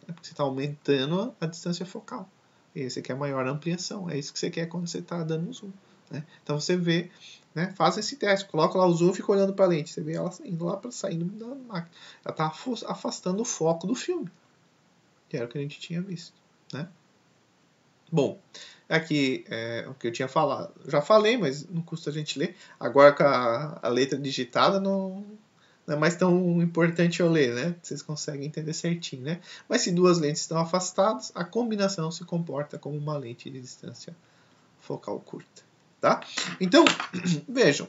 É porque você está aumentando a distância focal. E você quer maior ampliação. É isso que você quer quando você está dando um zoom. Né? Então você vê, né? Faz esse teste. Coloca lá o zoom e fica olhando para a lente. Você vê ela indo lá para saindo da máquina. Ela está afastando o foco do filme. Que era o que a gente tinha visto. Né? Bom, aqui é o que eu tinha falado. Já falei, mas não custa a gente ler. Agora com a letra digitada não é mais tão importante eu ler, né? Vocês conseguem entender certinho, né? Mas se duas lentes estão afastadas, a combinação se comporta como uma lente de distância focal curta, tá? Então, vejam,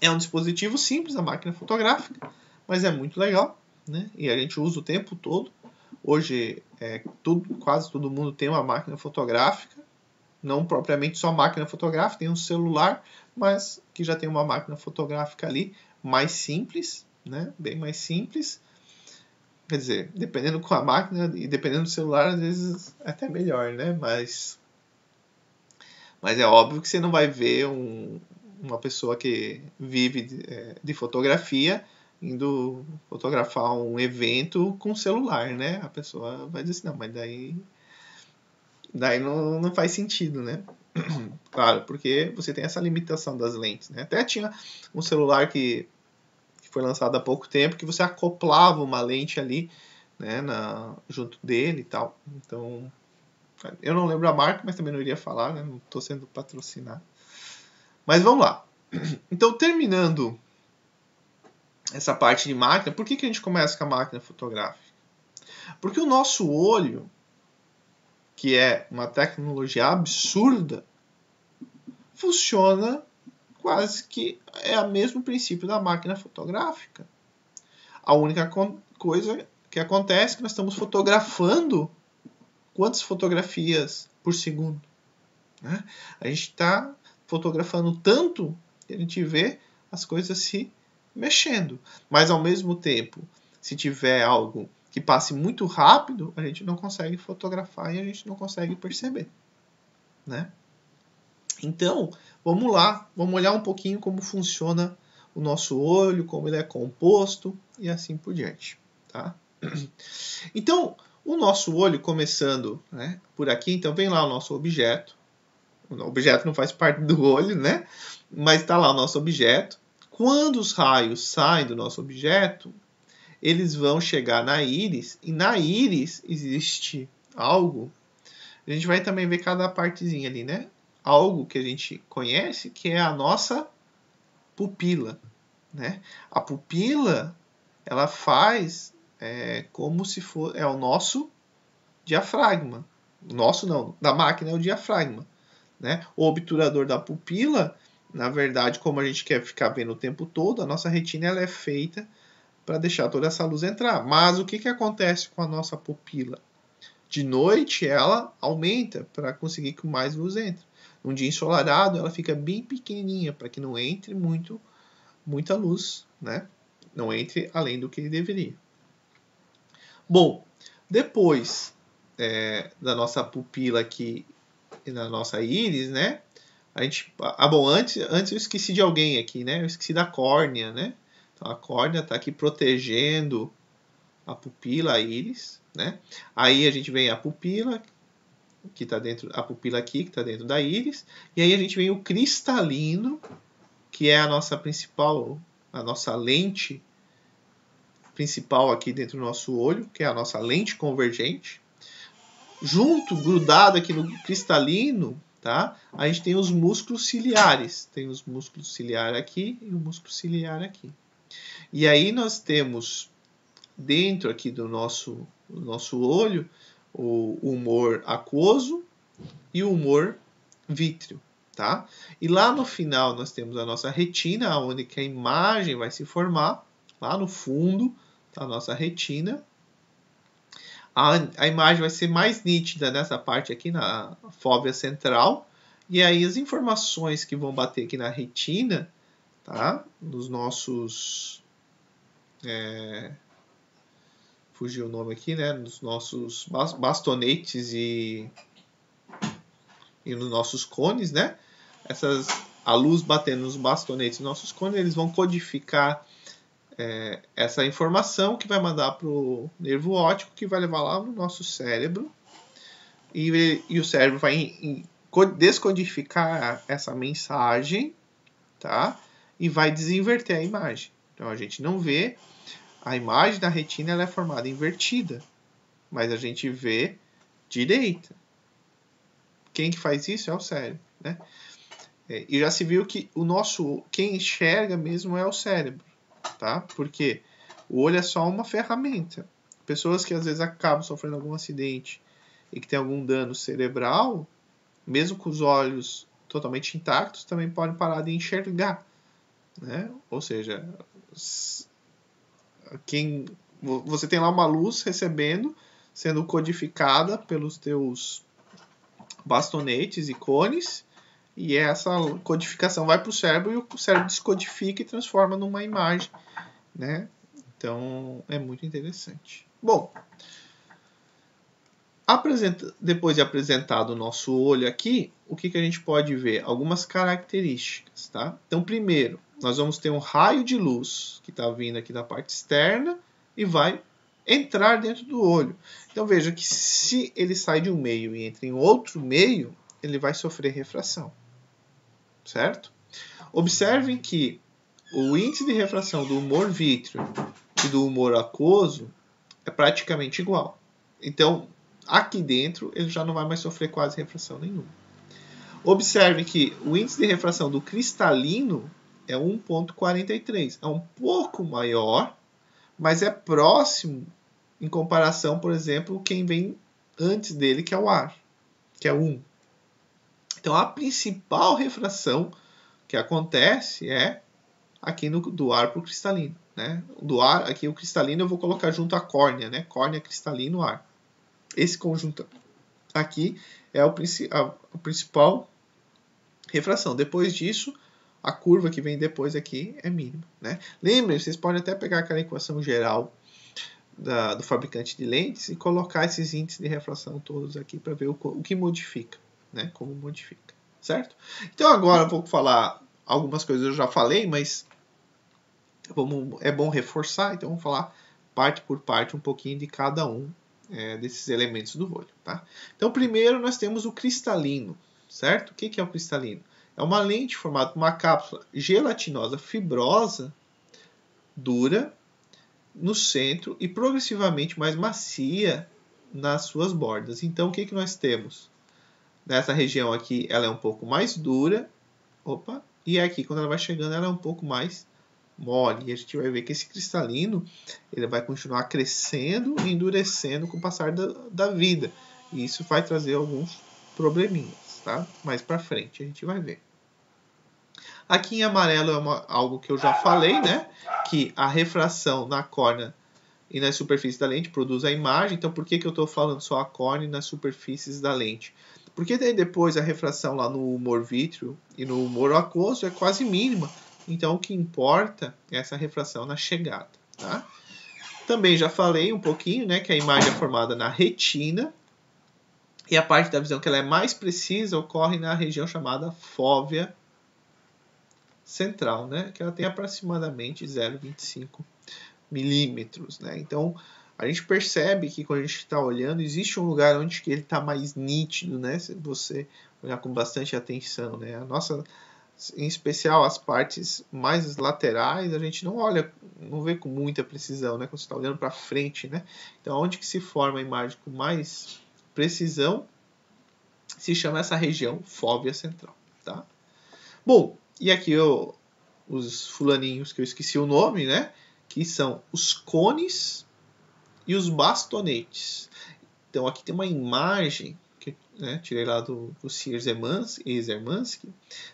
é um dispositivo simples, a máquina fotográfica, mas é muito legal, né? E a gente usa o tempo todo. Hoje, quase todo mundo tem uma máquina fotográfica, não propriamente só máquina fotográfica, tem um celular, mas que já tem uma máquina fotográfica ali, mais simples, né? Bem mais simples. Quer dizer, dependendo com a máquina e dependendo do celular, às vezes é até melhor, né? Mas é óbvio que você não vai ver uma pessoa que vive de fotografia indo fotografar um evento com celular, né? A pessoa vai dizer assim, não, mas daí não faz sentido, né? Claro, porque você tem essa limitação das lentes, né? Até tinha um celular que foi lançado há pouco tempo que você acoplava uma lente ali, né, junto dele e tal. Então, eu não lembro a marca, mas também não iria falar, né? Não estou sendo patrocinado. Mas vamos lá. Então, terminando essa parte de máquina, por que a gente começa com a máquina fotográfica? Porque o nosso olho, que é uma tecnologia absurda, funciona quase que é o mesmo princípio da máquina fotográfica. A única coisa que acontece é que nós estamos fotografando quantas fotografias por segundo. Né? A gente está fotografando tanto que a gente vê as coisas se mexendo. Mas, ao mesmo tempo, se tiver algo que passe muito rápido, a gente não consegue fotografar e a gente não consegue perceber. Né? Então, vamos lá, vamos olhar um pouquinho como funciona o nosso olho, como ele é composto e assim por diante, tá? Então, o nosso olho, começando, né, por aqui, então vem lá o nosso objeto. O objeto não faz parte do olho, né? Mas está lá o nosso objeto. Quando os raios saem do nosso objeto, eles vão chegar na íris, e na íris existe algo. A gente vai também ver cada partezinha ali, né? Algo que a gente conhece, que é a nossa pupila, né? A pupila, ela faz como se for o nosso diafragma. Nosso não, da máquina é o diafragma, né? O obturador da pupila, na verdade, como a gente quer ficar vendo o tempo todo, a nossa retina ela é feita para deixar toda essa luz entrar. Mas o que acontece com a nossa pupila? De noite ela aumenta para conseguir que mais luz entre. Num dia ensolarado ela fica bem pequenininha para que não entre muita luz, né? Não entre além do que deveria. Bom, depois da nossa pupila aqui e da nossa íris, né? Bom, antes eu esqueci de alguém aqui, né? Eu esqueci da córnea, né? Então a córnea está aqui protegendo a pupila, a íris, né? Aí a gente vem a pupila, que está dentro, a pupila aqui, que está dentro da íris, e aí a gente vem o cristalino, que é a nossa lente principal aqui dentro do nosso olho, que é a nossa lente convergente. Junto, grudado aqui no cristalino, tá? A gente tem os músculos ciliares. Tem os músculos ciliares aqui e o músculo ciliar aqui. E aí nós temos dentro aqui do nosso olho o humor aquoso e o humor vítreo, tá? E lá no final nós temos a nossa retina, onde que a imagem vai se formar, lá no fundo tá a nossa retina. A imagem vai ser mais nítida nessa parte aqui, na fóvea central, e aí as informações que vão bater aqui na retina, tá? Nos nossos... fugiu o nome aqui, né? Nos nossos bastonetes e nos nossos cones, né? A luz batendo nos bastonetes e nossos cones, eles vão codificar essa informação que vai mandar para o nervo óptico, que vai levar lá no nosso cérebro. E o cérebro vai descodificar essa mensagem, tá? E vai desinverter a imagem. Então a gente não vê. A imagem da retina ela é formada invertida, mas a gente vê direita. Quem que faz isso é o cérebro, né? E já se viu que quem enxerga mesmo é o cérebro, tá? Porque o olho é só uma ferramenta. Pessoas que às vezes acabam sofrendo algum acidente e que tem algum dano cerebral, mesmo com os olhos totalmente intactos, também podem parar de enxergar, né? Ou seja, você tem lá uma luz recebendo, sendo codificada pelos teus bastonetes e cones, e essa codificação vai para o cérebro e o cérebro descodifica e transforma numa imagem, né? Então é muito interessante. Bom, depois de apresentado o nosso olho aqui, o que a gente pode ver? Algumas características, tá? Então, primeiro, nós vamos ter um raio de luz que está vindo aqui da parte externa e vai entrar dentro do olho. Então, veja que se ele sai de um meio e entra em outro meio, ele vai sofrer refração, certo? Observem que o índice de refração do humor vítreo e do humor aquoso é praticamente igual. Então, aqui dentro, ele já não vai mais sofrer quase refração nenhuma. Observe que o índice de refração do cristalino é 1,43. É um pouco maior, mas é próximo em comparação, por exemplo, quem vem antes dele, que é o ar, que é 1. Então, a principal refração que acontece é aqui do ar para o cristalino, né? Do ar, aqui o cristalino eu vou colocar junto à córnea, né? Córnea, cristalino, ar. Esse conjunto aqui é a principal refração. Depois disso, a curva que vem depois aqui é mínima, né? Lembrem, vocês podem até pegar aquela equação geral do fabricante de lentes e colocar esses índices de refração todos aqui para ver o que modifica, né? Como modifica, certo? Então agora eu vou falar algumas coisas que eu já falei, mas é bom reforçar, então vamos falar parte por parte um pouquinho de cada um desses elementos do olho, tá? Então primeiro nós temos o cristalino, certo? O que é o cristalino? É uma lente formada por uma cápsula gelatinosa fibrosa, dura, no centro e progressivamente mais macia nas suas bordas. Então o que nós temos? Nessa região aqui ela é um pouco mais dura, e aqui quando ela vai chegando ela é um pouco mais mole. E a gente vai ver que esse cristalino ele vai continuar crescendo e endurecendo com o passar da vida. E isso vai trazer alguns probleminhas, tá? Mais para frente a gente vai ver. Aqui em amarelo é algo que eu já falei, né? Que a refração na córnea e nas superfícies da lente produz a imagem. Então, por que eu estou falando só a córnea e nas superfícies da lente? Porque daí depois a refração lá no humor vítreo e no humor aquoso é quase mínima. Então, o que importa é essa refração na chegada. Tá? Também já falei um pouquinho, né, que a imagem é formada na retina. E a parte da visão que ela é mais precisa ocorre na região chamada fóvea central, né, que ela tem aproximadamente 0,25 milímetros. Né? Então, a gente percebe que quando a gente está olhando, existe um lugar onde ele está mais nítido, né? Se você olhar com bastante atenção. Né? A nossa, em especial as partes mais laterais, a gente não vê com muita precisão, né? Quando você está olhando para frente. Né? Então, onde que se forma a imagem com mais precisão, se chama essa região fóvea central. Tá? Bom, e aqui os fulaninhos que eu esqueci o nome, né? Que são os cones e os bastonetes. Então aqui tem uma imagem que tirei lá do Zermansky,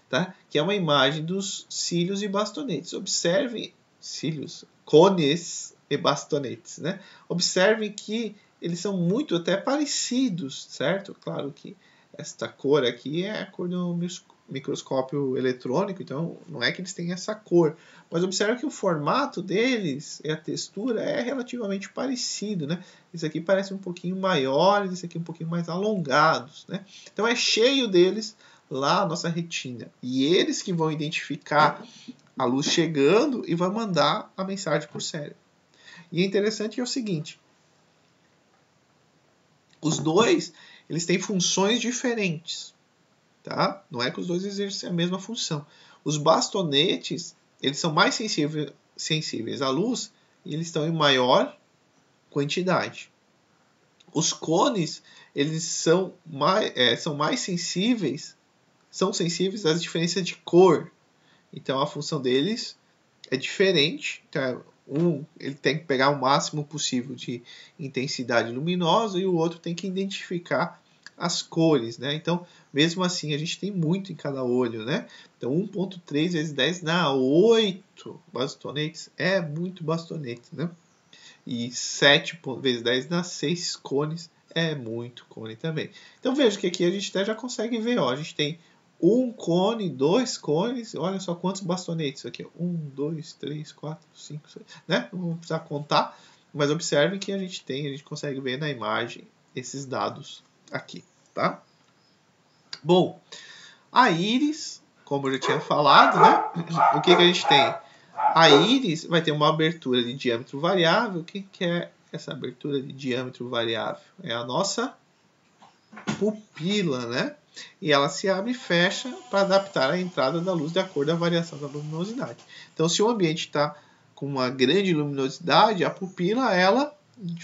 tá? Que é uma imagem dos cílios e bastonetes. Observem cílios, cones e bastonetes, né? Observem que eles são muito até parecidos, certo? Claro que esta cor aqui é a cor do microscópio eletrônico, então não é que eles têm essa cor, mas observa que o formato deles e a textura é relativamente parecido, né? Esse aqui parece um pouquinho maiores, esse aqui um pouquinho mais alongados, né? Então é cheio deles lá a nossa retina, e eles que vão identificar a luz chegando e vai mandar a mensagem para o cérebro. E é interessante que é o seguinte, os dois eles têm funções diferentes. Tá? Não é que os dois exercem a mesma função. Os bastonetes eles são mais sensíveis à luz e eles estão em maior quantidade. Os cones eles são mais sensíveis, são sensíveis às diferenças de cor. Então a função deles é diferente. Então, ele tem que pegar o máximo possível de intensidade luminosa e o outro tem que identificar as cores, né? Então, mesmo assim, a gente tem muito em cada olho, né? Então, 1.3 vezes 10 dá 8 bastonetes. É muito bastonete, né? E 7 vezes 10 dá 6 cones. É muito cone também. Então, veja que aqui a gente até já consegue ver, ó. A gente tem um cone, 2 cones. Olha só quantos bastonetes aqui. 1, 2, 3, 4, 5, 6. Né? Não vamos precisar contar. Mas observe que a gente consegue ver na imagem esses dados aqui, tá? Bom, a íris, como eu já tinha falado, né? O que a gente tem? A íris vai ter uma abertura de diâmetro variável. O que é essa abertura de diâmetro variável? É a nossa pupila, né? E ela se abre e fecha para adaptar a entrada da luz de acordo com a variação da luminosidade. Então, se o ambiente está com uma grande luminosidade, a pupila ela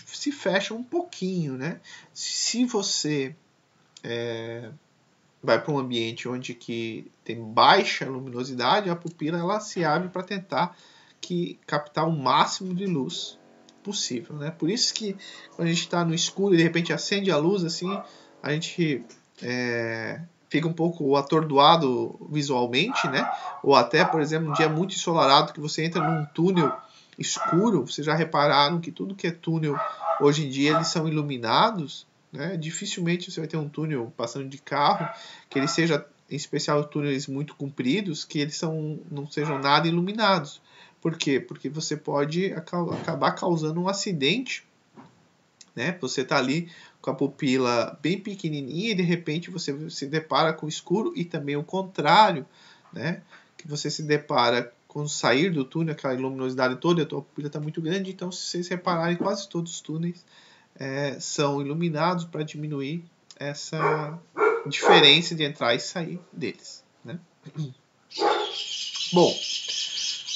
se fecha um pouquinho, né? Se você vai para um ambiente onde que tem baixa luminosidade, a pupila ela se abre para tentar captar o máximo de luz possível, né? Por isso que quando a gente está no escuro e de repente acende a luz, assim, a gente fica um pouco atordoado visualmente, né? Ou até, por exemplo, um dia muito ensolarado que você entra num túnel escuro, vocês já repararam que tudo que é túnel hoje em dia eles são iluminados, né? Dificilmente você vai ter um túnel passando de carro que ele seja, em especial túneis muito compridos, que eles não sejam nada iluminados. Por quê? Porque você pode acabar causando um acidente, né? Você está ali com a pupila bem pequenininha e de repente você se depara com o escuro, e também o contrário, né? Que você se depara com sair do túnel, aquela luminosidade toda, e a tua pupila está muito grande. Então, se vocês repararem, quase todos os túneis são iluminados para diminuir essa diferença de entrar e sair deles, né? Bom,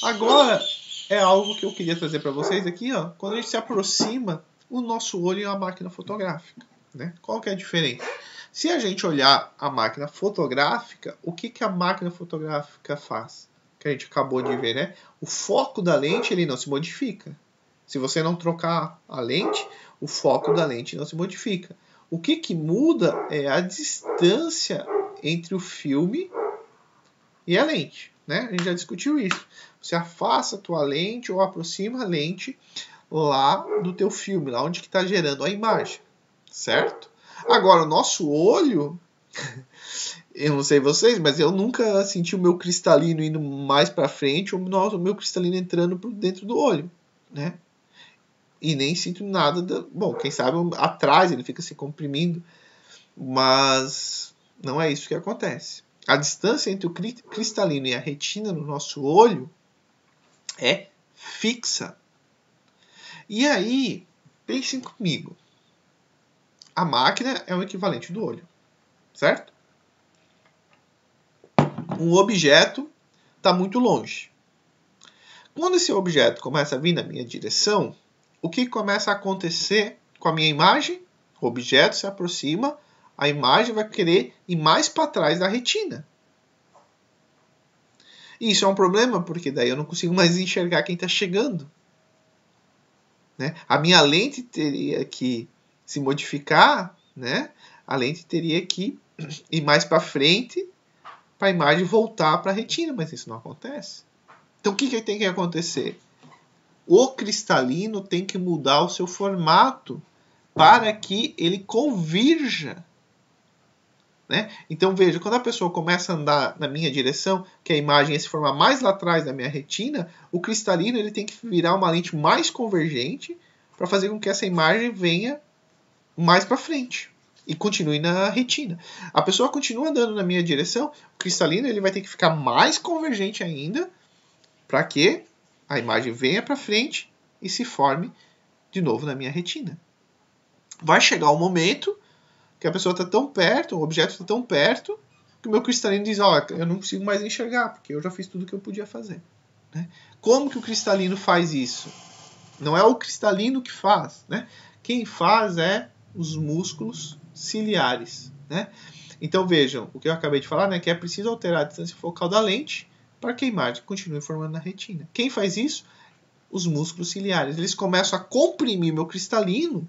agora é algo que eu queria trazer para vocês aqui, ó, quando a gente se aproxima o nosso olho em uma máquina fotográfica, né? Qual que é a diferença? Se a gente olhar a máquina fotográfica, o que a máquina fotográfica faz? Que a gente acabou de ver, né? O foco da lente ele não se modifica. Se você não trocar a lente, o foco da lente não se modifica. O que muda é a distância entre o filme e a lente, né? A gente já discutiu isso. Você afasta a tua lente ou aproxima a lente lá do teu filme, lá onde que está gerando a imagem, certo? Agora, o nosso olho, eu não sei vocês, mas eu nunca senti o meu cristalino indo mais para frente ou o meu cristalino entrando por dentro do olho, né? E nem sinto nada. Bom, quem sabe atrás ele fica se comprimindo, mas não é isso que acontece. A distância entre o cristalino e a retina no nosso olho é fixa. E aí, pensem comigo. A máquina é o equivalente do olho, certo? Um objeto está muito longe. Quando esse objeto começa a vir na minha direção, o que começa a acontecer com a minha imagem? O objeto se aproxima, a imagem vai querer ir mais para trás da retina. E isso é um problema, porque daí eu não consigo mais enxergar quem está chegando, né? A minha lente teria que se modificar, né? A lente teria que ir mais para frente para a imagem voltar para a retina, mas isso não acontece. Então o que tem que acontecer? O cristalino tem que mudar o seu formato para que ele convirja, né? Então veja, quando a pessoa começa a andar na minha direção, que a imagem se formar mais lá atrás da minha retina, o cristalino ele tem que virar uma lente mais convergente para fazer com que essa imagem venha mais para frente e continue na retina. A pessoa continua andando na minha direção, o cristalino ele vai ter que ficar mais convergente ainda para que a imagem venha para frente e se forme de novo na minha retina. Vai chegar um momento que a pessoa está tão perto, o objeto está tão perto, que o meu cristalino diz, eu não consigo mais enxergar, porque eu já fiz tudo o que eu podia fazer, né? Como que o cristalino faz isso? Não é o cristalino que faz, né? Quem faz é os músculos ciliares, né? Então vejam, o que eu acabei de falar, né, que é preciso alterar a distância focal da lente para que a imagem continue formando na retina. Quem faz isso? Os músculos ciliares. Eles começam a comprimir meu cristalino.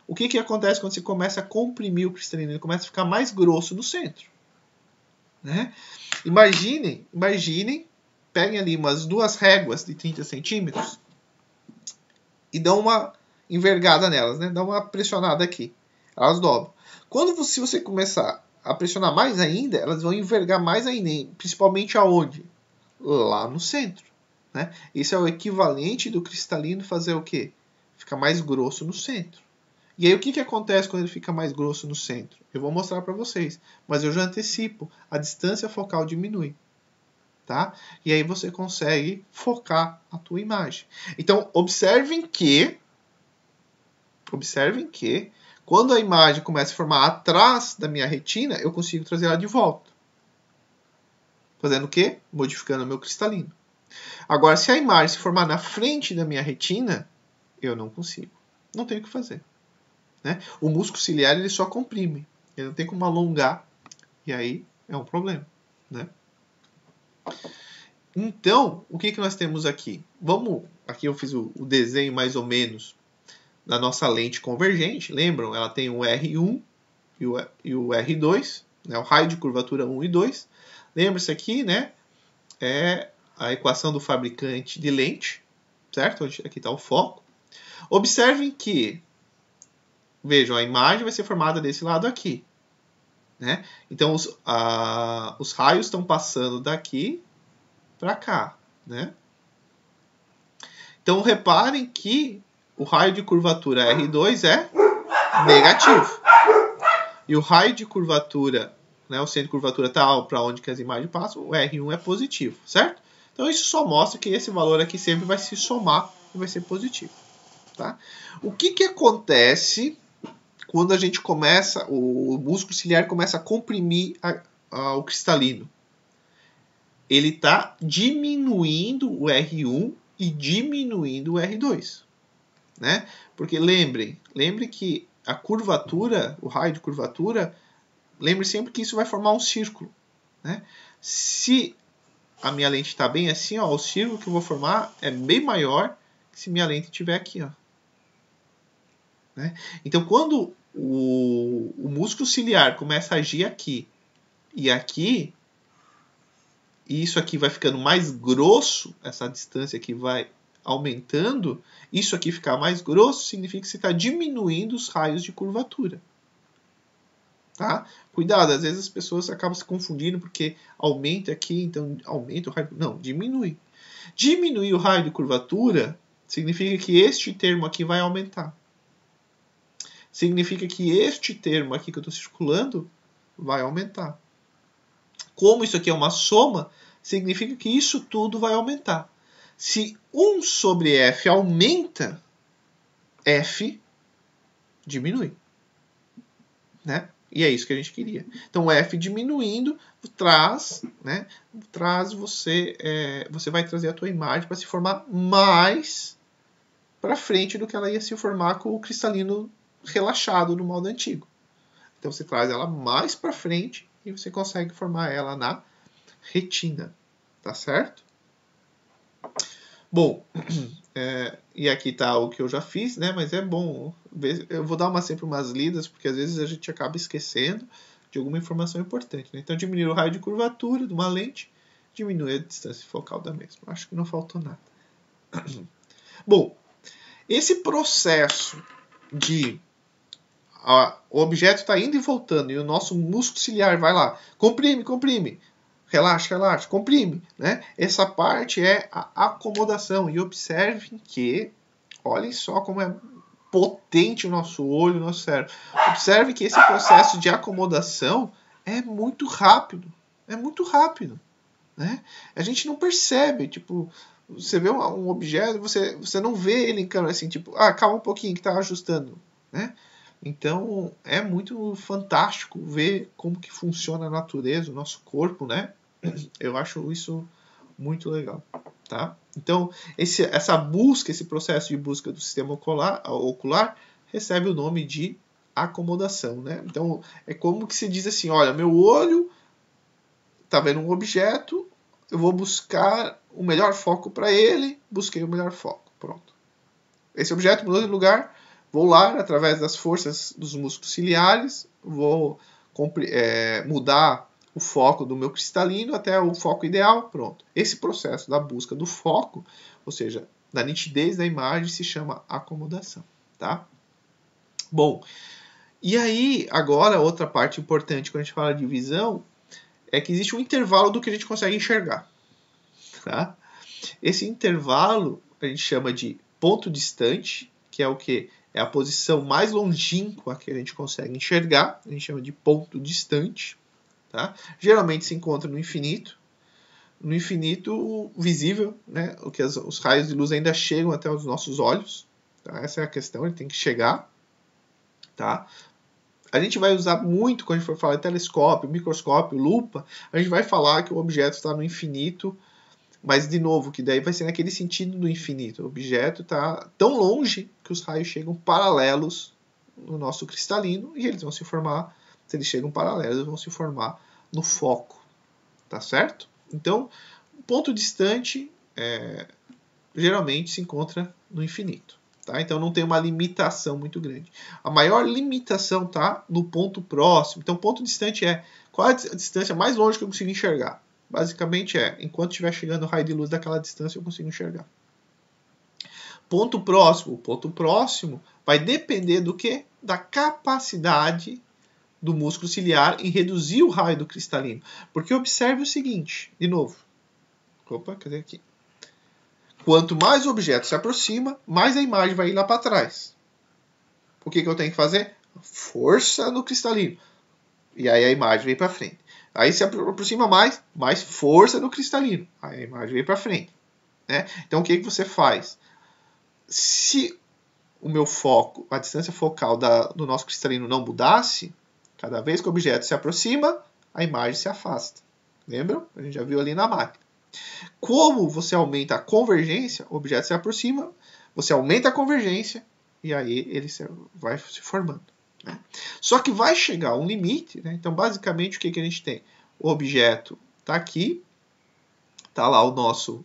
O que acontece quando você começa a comprimir o cristalino? Ele começa a ficar mais grosso no centro, né? Imaginem, peguem ali umas 2 réguas de 30 centímetros e dão uma envergada nelas, né? Dá uma pressionada aqui. Elas dobram. Se você começar a pressionar mais ainda, elas vão envergar mais ainda, principalmente aonde? Lá no centro, né? Isso é o equivalente do cristalino fazer o quê? Ficar mais grosso no centro. E aí o que acontece quando ele fica mais grosso no centro? Eu vou mostrar para vocês, mas eu já antecipo, a distância focal diminui, tá? E aí você consegue focar a tua imagem. Então observem que quando a imagem começa a formar atrás da minha retina, eu consigo trazer ela de volta. Fazendo o quê? Modificando o meu cristalino. Agora, se a imagem se formar na frente da minha retina, eu não consigo. Não tenho o que fazer, né? O músculo ciliar ele só comprime. Ele não tem como alongar. E aí é um problema, né? Então, o que nós temos aqui? Aqui eu fiz o desenho mais ou menos da nossa lente convergente. Lembram? Ela tem o R1 e o R2, né? O raio de curvatura 1 e 2. Lembra-se aqui, né? É a equação do fabricante de lente, certo? Aqui está o foco. Observem que, vejam, a imagem vai ser formada desse lado aqui, né? Então, os raios estão passando daqui para cá, né? Então, reparem que o raio de curvatura R2 é negativo. E o raio de curvatura, né, o centro de curvatura está para onde que as imagens passam, o R1 é positivo, certo? Então isso só mostra que esse valor aqui sempre vai se somar e vai ser positivo. Tá? O que acontece quando a gente começa, o músculo ciliar começa a comprimir o cristalino? Ele está diminuindo o R1 e diminuindo o R2. Né? Porque lembre que a curvatura, o raio de curvatura, lembre sempre que isso vai formar um círculo. Né? Se a minha lente está bem assim, ó, o círculo que eu vou formar é bem maior que se minha lente estiver aqui. Ó. Né? Então, quando o músculo ciliar começa a agir aqui e aqui, e isso aqui vai ficando mais grosso, essa distância aqui vai aumentando, isso aqui ficar mais grosso significa que você está diminuindo os raios de curvatura. Tá? Cuidado, às vezes as pessoas acabam se confundindo porque aumenta aqui, então aumenta o raio. Não, diminui. Diminuir o raio de curvatura significa que este termo aqui vai aumentar. Significa que este termo aqui que eu estou circulando vai aumentar. Como isso aqui é uma soma, significa que isso tudo vai aumentar. Se 1 sobre F aumenta, F diminui. Né? E é isso que a gente queria. Então, F diminuindo traz você vai trazer a tua imagem para se formar mais para frente do que ela ia se formar com o cristalino relaxado no modo antigo. Então, você traz ela mais para frente e você consegue formar ela na retina. Tá certo? Bom, e aqui está o que eu já fiz, né? Mas é bom. Eu vou dar sempre umas lidas, porque às vezes a gente acaba esquecendo de alguma informação importante. Né? Então, diminuir o raio de curvatura de uma lente, diminuir a distância focal da mesma. Acho que não faltou nada. Bom, esse processo de o objeto está indo e voltando e o nosso músculo ciliar vai lá, comprime, relaxa, comprime. Né? Essa parte é a acomodação. E observem que, olhem só como é potente o nosso olho, o nosso cérebro. Observe que esse processo de acomodação é muito rápido. É muito rápido. Né? A gente não percebe, tipo, você vê um objeto, você não vê ele em câmera assim, tipo, calma um pouquinho que está ajustando. Né? Então, é muito fantástico ver como que funciona a natureza, o nosso corpo, né? Eu acho isso muito legal, tá? Então, essa busca, esse processo de busca do sistema ocular recebe o nome de acomodação, né? Então, é como que se diz assim, olha, meu olho está vendo um objeto, eu vou buscar o melhor foco para ele, busquei o melhor foco, pronto. Esse objeto mudou de lugar, vou lá, através das forças dos músculos ciliares, vou mudar o foco do meu cristalino até o foco ideal, pronto. Esse processo da busca do foco, ou seja, da nitidez da imagem, se chama acomodação, tá? Bom, e aí, agora, outra parte importante quando a gente fala de visão, é que existe um intervalo do que a gente consegue enxergar, tá? Esse intervalo a gente chama de ponto distante, que é o quê? É a posição mais longínqua que a gente consegue enxergar, a gente chama de ponto distante. Tá? Geralmente se encontra no infinito visível, né? O que os raios de luz ainda chegam até os nossos olhos. Tá? Essa é a questão, ele tem que chegar. Tá? A gente vai usar muito, quando a gente for falar de telescópio, microscópio, lupa, a gente vai falar que o objeto está no infinito, mas de novo, que daí vai ser naquele sentido do infinito. O objeto está tão longe que os raios chegam paralelos no nosso cristalino e eles vão se formar. Se eles chegam paralelos, eles vão se formar no foco, tá certo? Então, o ponto distante geralmente se encontra no infinito, tá? Então não tem uma limitação muito grande. A maior limitação tá no ponto próximo. Então, ponto distante qual é a distância mais longe que eu consigo enxergar? Basicamente enquanto estiver chegando o raio de luz daquela distância, eu consigo enxergar. Ponto próximo. O ponto próximo vai depender do quê? Da capacidade do músculo ciliar em reduzir o raio do cristalino. Porque observe o seguinte, de novo. Opa, cadê aqui? Quanto mais o objeto se aproxima, mais a imagem vai ir lá para trás. O que eu tenho que fazer? Força no cristalino. E aí a imagem vem para frente. Aí se aproxima mais força no cristalino. Aí a imagem vem para frente. Né? Então o que você faz? Se o meu foco, a distância focal do nosso cristalino não mudasse, cada vez que o objeto se aproxima, a imagem se afasta. Lembram? A gente já viu ali na máquina. Como você aumenta a convergência, o objeto se aproxima, você aumenta a convergência e aí ele vai se formando. Né? Só que vai chegar um limite, né? Então basicamente o que a gente tem? O objeto está aqui, está lá o nosso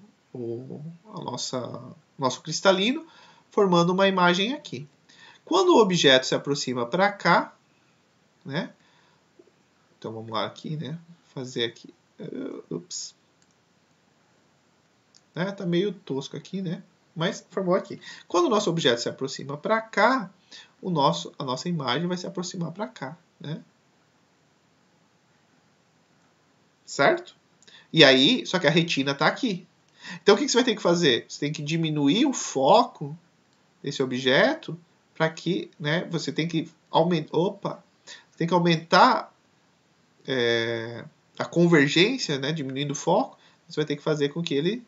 cristalino, formando uma imagem aqui. Quando o objeto se aproxima para cá, né? Então vamos lá aqui, né? Fazer aqui. Ups. Né? Tá meio tosco aqui, né? Mas formou aqui. Quando o nosso objeto se aproxima para cá, a nossa imagem vai se aproximar para cá, né? Certo? E aí, só que a retina está aqui. Então o que você vai ter que fazer? Você tem que diminuir o foco desse objeto para que, né? Você tem que aumentar a convergência, né? Diminuindo o foco. Você vai ter que fazer com que ele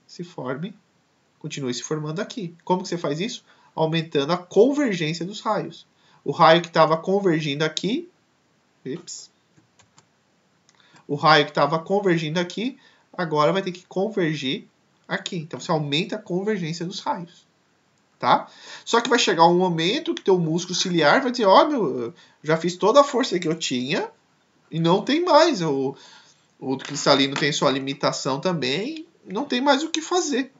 continue se formando aqui. Como que você faz isso? Aumentando a convergência dos raios. O raio que estava convergindo aqui, agora vai ter que convergir aqui. Então você aumenta a convergência dos raios. Tá? Só que vai chegar um momento que teu músculo ciliar vai dizer, eu já fiz toda a força que eu tinha e não tem mais. O cristalino tem sua limitação também, não tem mais o que fazer.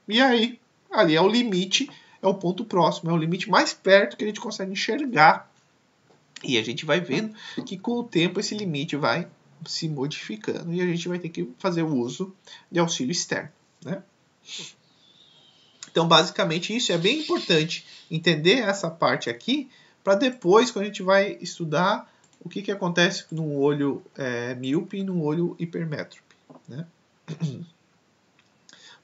E aí, ali é o limite, é o ponto próximo, é o limite mais perto que a gente consegue enxergar. E a gente vai vendo que com o tempo esse limite vai se modificando e a gente vai ter que fazer o uso de auxílio externo, né? Então, basicamente, isso é bem importante entender essa parte aqui para depois, quando a gente vai estudar o que acontece num olho míope e num olho hipermétrope, né?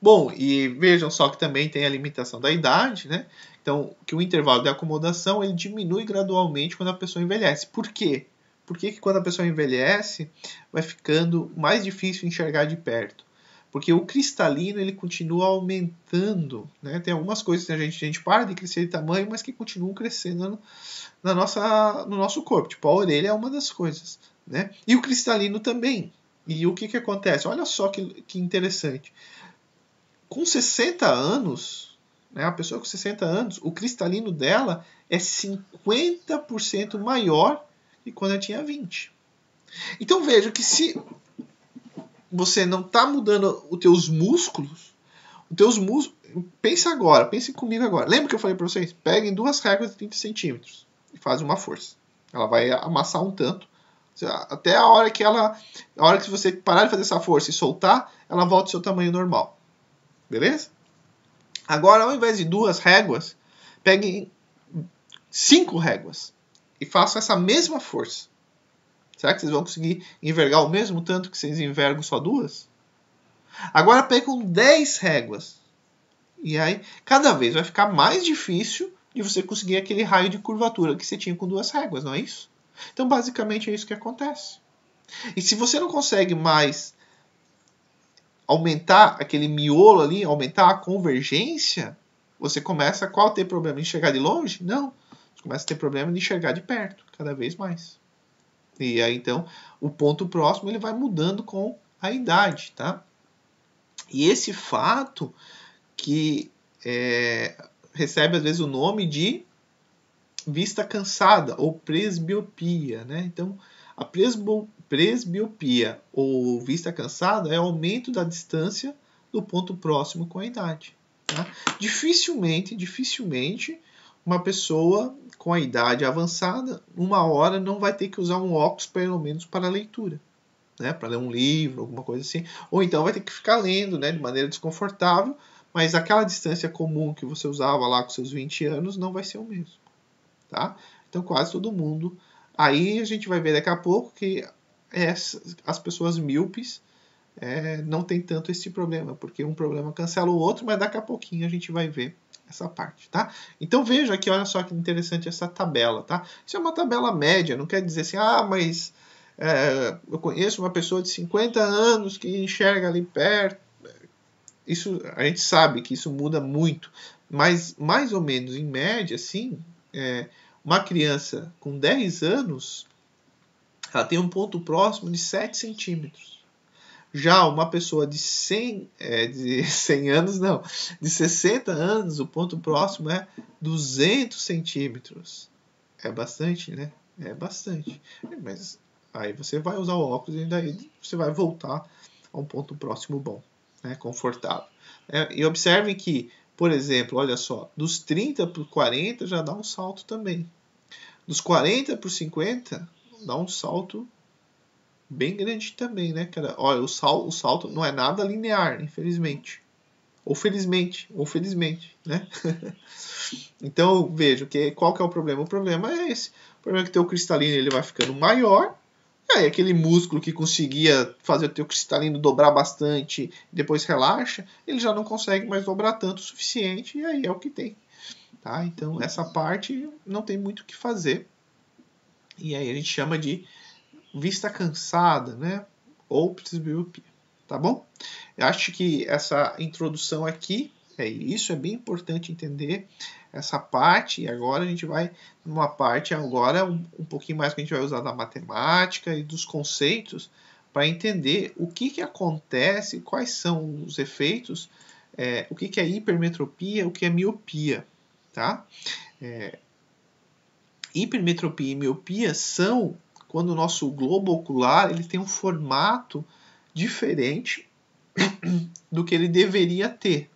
Bom, e vejam só que também tem a limitação da idade, né? Então, que o intervalo de acomodação ele diminui gradualmente quando a pessoa envelhece. Por quê? Por que quando a pessoa envelhece vai ficando mais difícil enxergar de perto? Porque o cristalino ele continua aumentando, né? Tem algumas coisas que a gente para de crescer de tamanho, mas que continuam crescendo no nosso corpo. Tipo, a orelha é uma das coisas, né? E o cristalino também. E o que acontece? Olha só que interessante. Com 60 anos, né, a pessoa com 60 anos, o cristalino dela é 50% maior que quando ela tinha 20. Então veja que se você não está mudando os teus músculos, pense comigo agora. Lembra que eu falei para vocês? Peguem 2 réguas de 30 centímetros e fazem uma força. Ela vai amassar um tanto. Até a hora que você parar de fazer essa força e soltar, ela volta ao seu tamanho normal. Beleza? Agora, ao invés de 2 réguas, peguem 5 réguas e façam essa mesma força. Será que vocês vão conseguir envergar o mesmo tanto que vocês envergam só 2? Agora pegam 10 réguas. E aí, cada vez vai ficar mais difícil de você conseguir aquele raio de curvatura que você tinha com 2 réguas, não é isso? Então, basicamente, é isso que acontece. E se você não consegue mais aumentar aquele miolo ali, aumentar a convergência, você começa a ter problema de enxergar de longe? Não. Você começa a ter problema de enxergar de perto, cada vez mais. E aí, então, o ponto próximo ele vai mudando com a idade, tá? E esse fato que recebe, às vezes, o nome de vista cansada ou presbiopia, né? Então, a presbiopia ou vista cansada é o aumento da distância do ponto próximo com a idade. Tá? Dificilmente uma pessoa com a idade avançada, uma hora não vai ter que usar um óculos pelo menos para leitura, né? Para ler um livro, alguma coisa assim. Ou então vai ter que ficar lendo, né? De maneira desconfortável, mas aquela distância comum que você usava lá com seus 20 anos não vai ser o mesmo. Tá? Então quase todo mundo. Aí a gente vai ver daqui a pouco que as pessoas míopes não tem tanto esse problema, porque um problema cancela o outro, mas daqui a pouquinho a gente vai ver essa parte, tá? Então veja aqui, olha só que interessante essa tabela, tá? Isso é uma tabela média, não quer dizer assim, mas eu conheço uma pessoa de 50 anos que enxerga ali perto. Isso, a gente sabe que isso muda muito, mas mais ou menos em média, assim, uma criança com 10 anos, ela tem um ponto próximo de 7 centímetros. Já uma pessoa de 100 anos, não, de 60 anos, o ponto próximo é 200 centímetros. É bastante, né? É bastante. Mas aí você vai usar o óculos e daí você vai voltar a um ponto próximo bom, né? Confortável. E observem que, por exemplo, olha só, dos 30 para os 40 já dá um salto também. Dos 40 para os 50 dá um salto bem grande também, né, cara? Olha, o salto não é nada linear, infelizmente. Ou felizmente, né? Então, veja, qual que é o problema? O problema é esse. O problema é que o teu cristalino ele vai ficando maior, e aí aquele músculo que conseguia fazer o teu cristalino dobrar bastante, depois relaxa, ele já não consegue mais dobrar tanto o suficiente, e aí é o que tem. Tá? Então, essa parte não tem muito o que fazer. E aí a gente chama de vista cansada, né? Ou presbiopia, tá bom? Eu acho que essa introdução aqui isso, é bem importante entender essa parte. E agora a gente vai numa parte agora um pouquinho mais que a gente vai usar da matemática e dos conceitos para entender o que acontece, quais são os efeitos, o que é hipermetropia, o que é miopia, tá? Hipermetropia e miopia são quando o nosso globo ocular ele tem um formato diferente do que ele deveria ter,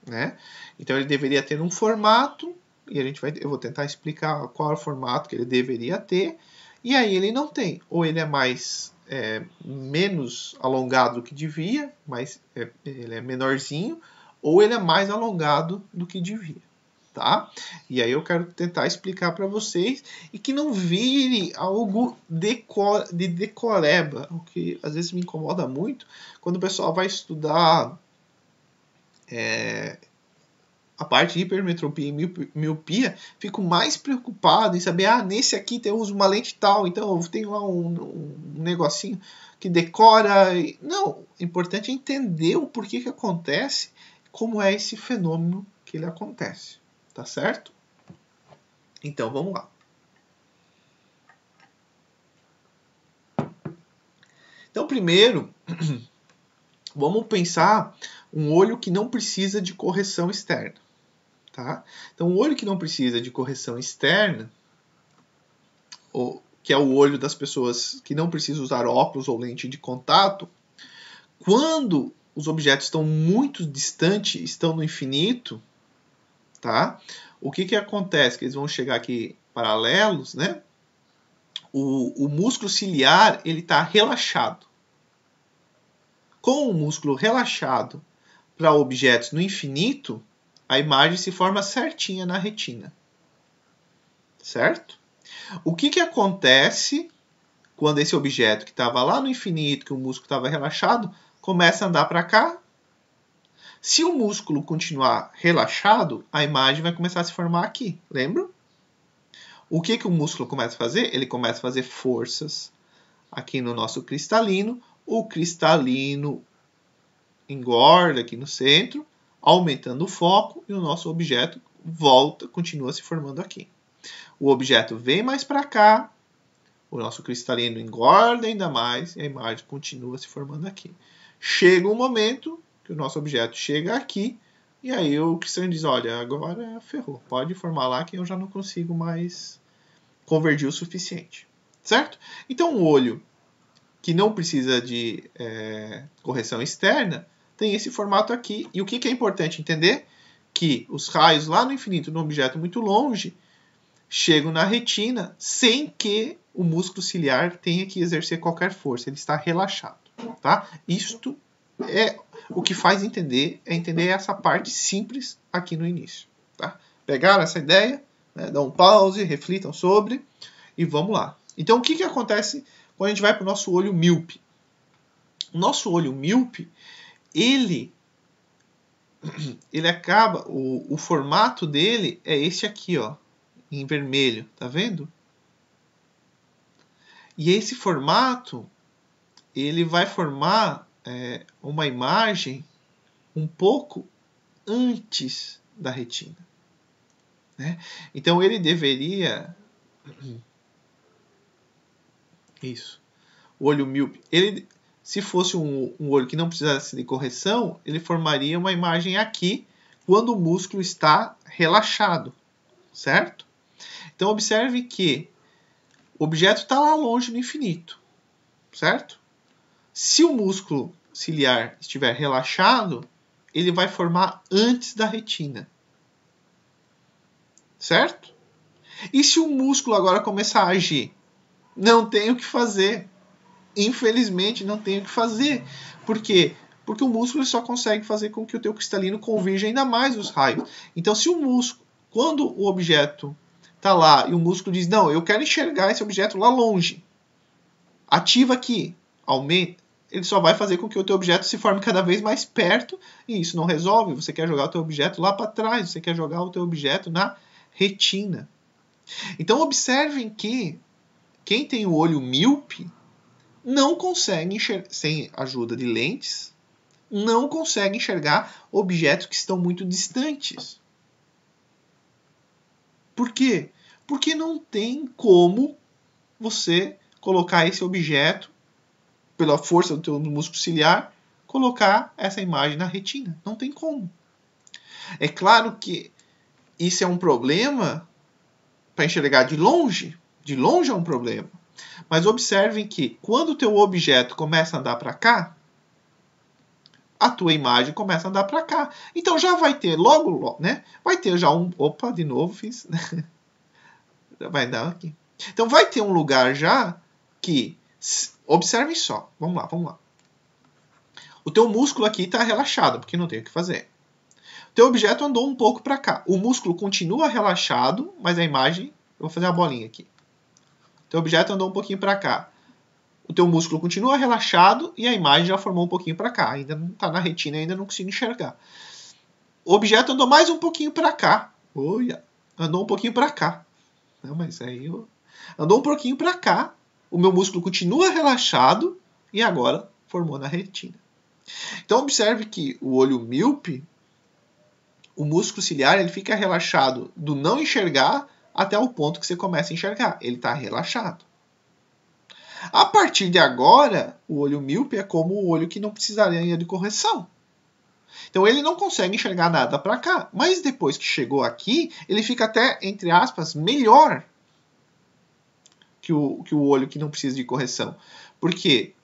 né? Então ele deveria ter um formato e eu vou tentar explicar qual é o formato que ele deveria ter, e aí ele não tem, ou ele é menos alongado do que devia, mas ele é menorzinho, ou ele é mais alongado do que devia. Tá? E aí eu quero tentar explicar para vocês e que não vire algo de decoreba, o que às vezes me incomoda muito quando o pessoal vai estudar a parte de hipermetropia e miopia, fico mais preocupado em saber, nesse aqui eu uso uma lente tal, então eu tenho lá um negocinho que decora. Não, o importante é entender o porquê que acontece, como é esse fenômeno que ele acontece. Tá certo? Então, vamos lá. Então, primeiro, vamos pensar um olho que não precisa de correção externa. Tá? Então, o olho que não precisa de correção externa, que é o olho das pessoas que não precisam usar óculos ou lente de contato, quando os objetos estão muito distantes, estão no infinito, tá? O que acontece? Que eles vão chegar aqui paralelos, né? O músculo ciliar ele está relaxado. Com o músculo relaxado para objetos no infinito, a imagem se forma certinha na retina. Certo? O que acontece quando esse objeto que estava lá no infinito, que o músculo estava relaxado, começa a andar para cá? Se o músculo continuar relaxado, a imagem vai começar a se formar aqui. Lembra? O que o músculo começa a fazer? Ele começa a fazer forças aqui no nosso cristalino. O cristalino engorda aqui no centro, aumentando o foco, e o nosso objeto continua se formando aqui. O objeto vem mais para cá, o nosso cristalino engorda ainda mais, e a imagem continua se formando aqui. Chega um momento que o nosso objeto chega aqui, e aí o cristalino diz, olha, agora ferrou, pode formar lá que eu já não consigo mais convergir o suficiente. Certo? Então o olho que não precisa de correção externa, tem esse formato aqui. E o que é importante entender? Que os raios lá no infinito, num objeto muito longe, chegam na retina sem que o músculo ciliar tenha que exercer qualquer força. Ele está relaxado. Tá? Isto é o que faz entender essa parte simples aqui no início. Tá? Pegaram essa ideia? Né? Dão um pause, reflitam sobre e vamos lá. Então, o que acontece quando a gente vai para o nosso olho míope? O nosso olho míope, ele ele acaba, o formato dele é esse aqui, ó, em vermelho, tá vendo? E esse formato, ele vai formar uma imagem um pouco antes da retina, né? Então ele deveria... Isso. O olho míope. Ele, se fosse um olho que não precisasse de correção, ele formaria uma imagem aqui quando o músculo está relaxado, certo? Então observe que o objeto está lá longe no infinito, certo? Se o músculo ciliar estiver relaxado, ele vai formar antes da retina, certo? E se o músculo agora começar a agir? Não tem o que fazer. Infelizmente, não tem o que fazer. Por quê? Porque o músculo só consegue fazer com que o teu cristalino convirja ainda mais os raios. Então, se o músculo, quando o objeto está lá e o músculo diz, não, eu quero enxergar esse objeto lá longe, ativa aqui, aumenta, ele só vai fazer com que o teu objeto se forme cada vez mais perto e isso não resolve. Você quer jogar o teu objeto lá para trás, você quer jogar o teu objeto na retina. Então, observem que quem tem o olho míope não consegue enxergar, sem ajuda de lentes, não consegue enxergar objetos que estão muito distantes. Por quê? Porque não tem como você colocar esse objeto, pela força do teu músculo ciliar, colocar essa imagem na retina. Não tem como. É claro que isso é um problema para enxergar de longe. De longe é um problema. Mas observem que quando o teu objeto começa a andar para cá, a tua imagem começa a andar para cá. Então já vai ter logo, né? Vai ter já um... Opa, de novo fiz. Vai dar aqui. Então vai ter um lugar já que... Observem só. Vamos lá. O teu músculo aqui está relaxado, porque não tem o que fazer. O teu objeto andou um pouco para cá. O músculo continua relaxado, mas a imagem... Eu vou fazer uma bolinha aqui. O teu objeto andou um pouquinho para cá. O teu músculo continua relaxado e a imagem já formou um pouquinho para cá. Ainda não está na retina, ainda não consigo enxergar. O objeto andou mais um pouquinho para cá. Olha, andou um pouquinho para cá. Não, mas aí andou um pouquinho para cá. O meu músculo continua relaxado e agora formou na retina. Então observe que o olho míope, o músculo ciliar, ele fica relaxado do não enxergar até o ponto que você começa a enxergar. Ele está relaxado. A partir de agora, o olho míope é como o olho que não precisaria de correção. Então ele não consegue enxergar nada para cá. Mas depois que chegou aqui, ele fica até, entre aspas, melhor que o olho que não precisa de correção. Por quê?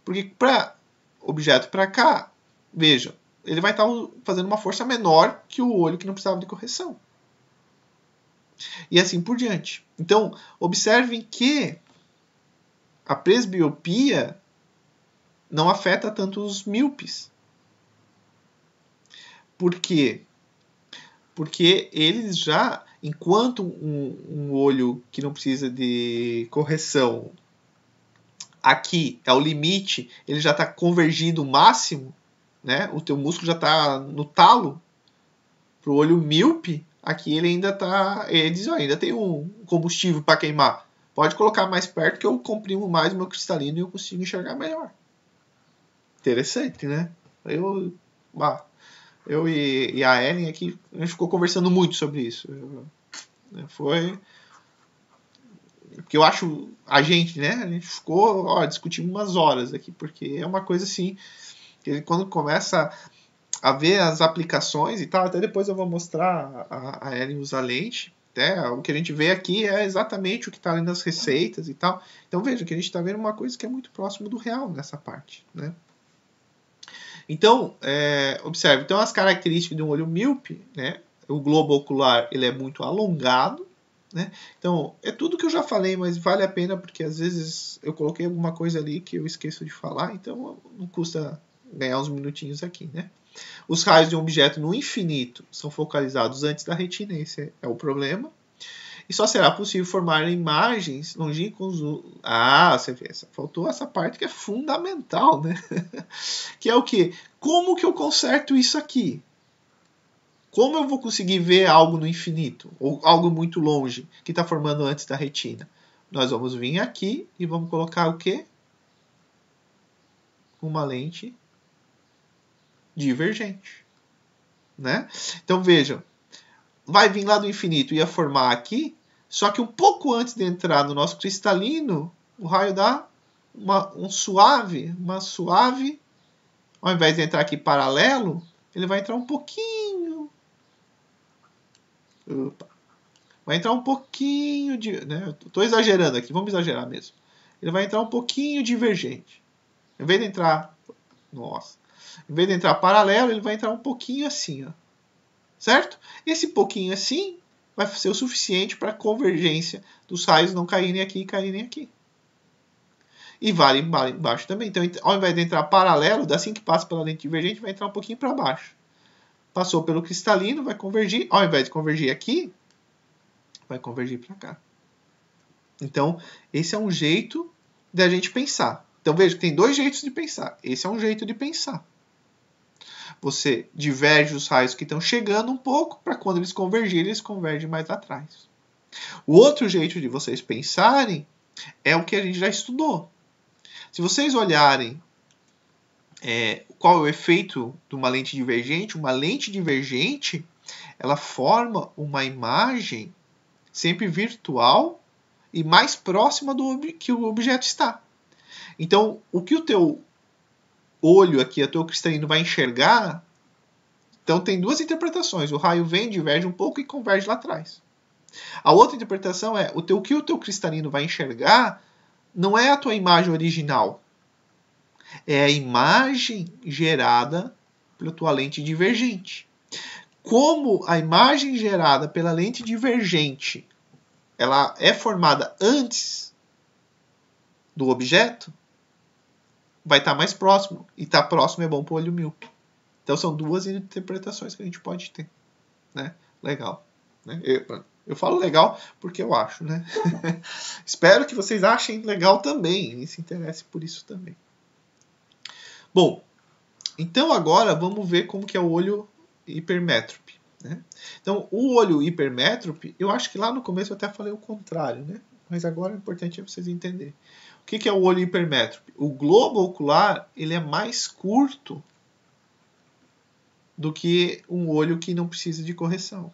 Porque para objeto para cá, veja, ele vai estar fazendo uma força menor que o olho que não precisava de correção. E assim por diante. Então, observem que a presbiopia não afeta tanto os míopes. Por quê? Porque eles já, enquanto um olho que não precisa de correção, aqui é o limite, ele já está convergido o máximo, né? O teu músculo já está no talo. Para o olho míope, aqui ele ainda está, ele diz, ainda tem um combustível para queimar. Pode colocar mais perto que eu comprimo mais o meu cristalino e eu consigo enxergar melhor. Interessante, né? Eu e a Ellen aqui, a gente ficou conversando muito sobre isso. Foi... Porque eu acho... A gente, né? A gente ficou discutindo umas horas aqui, porque é uma coisa assim... Que quando começa a ver as aplicações e tal, até depois eu vou mostrar a Ellen usar lente. Até, o que a gente vê aqui é exatamente o que está ali nas receitas e tal. Então veja que a gente está vendo uma coisa que é muito próximo do real nessa parte, né? Então, observe, então as características de um olho míope, né? O globo ocular ele é muito alongado, né? Então, é tudo que eu já falei, mas vale a pena porque às vezes eu coloquei alguma coisa ali que eu esqueço de falar, então não custa ganhar uns minutinhos aqui, né? Os raios de um objeto no infinito são focalizados antes da retina, esse é o problema. E só será possível formar imagens longínquas. Você vê, faltou essa parte que é fundamental, né? Que é o quê? Como que eu conserto isso aqui? Como eu vou conseguir ver algo no infinito? Ou algo muito longe, que está formando antes da retina? Nós vamos vir aqui e vamos colocar o quê? Uma lente divergente. Né? Então vejam, vai vir lá do infinito e ia formar aqui, só que um pouco antes de entrar no nosso cristalino, o raio dá uma suave, ao invés de entrar aqui paralelo, ele vai entrar um pouquinho. Opa. Vai entrar um pouquinho de... Né? Estou exagerando aqui, vamos exagerar mesmo. Ele vai entrar um pouquinho divergente. Em vez de entrar... Nossa. Em vez de entrar paralelo, ele vai entrar um pouquinho assim, ó. Certo? Esse pouquinho assim vai ser o suficiente para a convergência dos raios não caírem aqui e caírem aqui. E vale embaixo também. Então, ao invés de entrar paralelo, assim que passa pela lente divergente, vai entrar um pouquinho para baixo. Passou pelo cristalino, vai convergir. Ao invés de convergir aqui, vai convergir para cá. Então, esse é um jeito da gente pensar. Então, veja que tem dois jeitos de pensar. Esse é um jeito de pensar. Você diverge os raios que estão chegando um pouco, para quando eles convergirem, eles convergem mais atrás. O outro jeito de vocês pensarem é o que a gente já estudou. Se vocês olharem qual é o efeito de uma lente divergente, ela forma uma imagem sempre virtual e mais próxima do que o objeto está. Então, o que o teu olho aqui, o teu cristalino vai enxergar, então tem duas interpretações. O raio vem, diverge um pouco e converge lá atrás. A outra interpretação é o que o teu cristalino vai enxergar não é a tua imagem original. É a imagem gerada pela tua lente divergente. Como a imagem gerada pela lente divergente ela é formada antes do objeto, vai estar mais próximo. E estar próximo é bom para o olho míope. Então são duas interpretações que a gente pode ter. Né? Legal. Né? Eu falo legal porque eu acho. Né? Espero que vocês achem legal também. E se interessem por isso também. Bom, então agora vamos ver como que é o olho hipermétrope. Né? Então, o olho hipermétrope, eu acho que lá no começo eu até falei o contrário, né? Mas agora o importante é vocês entenderem. O que é o olho hipermétrope? O globo ocular ele é mais curto do que um olho que não precisa de correção.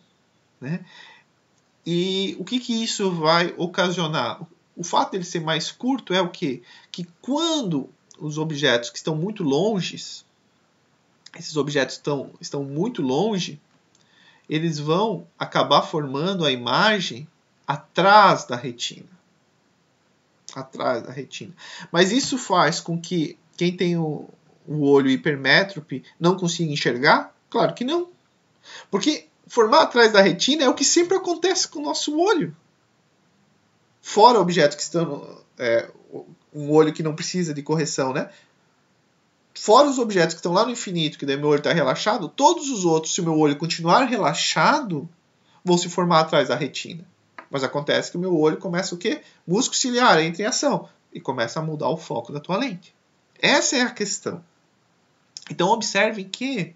Né? E o que isso vai ocasionar? O fato dele ser mais curto é o quê? Que quando os objetos que estão muito longe, esses objetos estão muito longe, eles vão acabar formando a imagem atrás da retina. Atrás da retina. Mas isso faz com que quem tem o olho hipermétrope não consiga enxergar? Claro que não. Porque formar atrás da retina é o que sempre acontece com o nosso olho. Fora objetos que estão... um olho que não precisa de correção, né? Fora os objetos que estão lá no infinito, que daí meu olho está relaxado, todos os outros, se o meu olho continuar relaxado, vão se formar atrás da retina. Mas acontece que o meu olho começa o quê? Músculo ciliar entra em ação e começa a mudar o foco da tua lente. Essa é a questão. Então observem que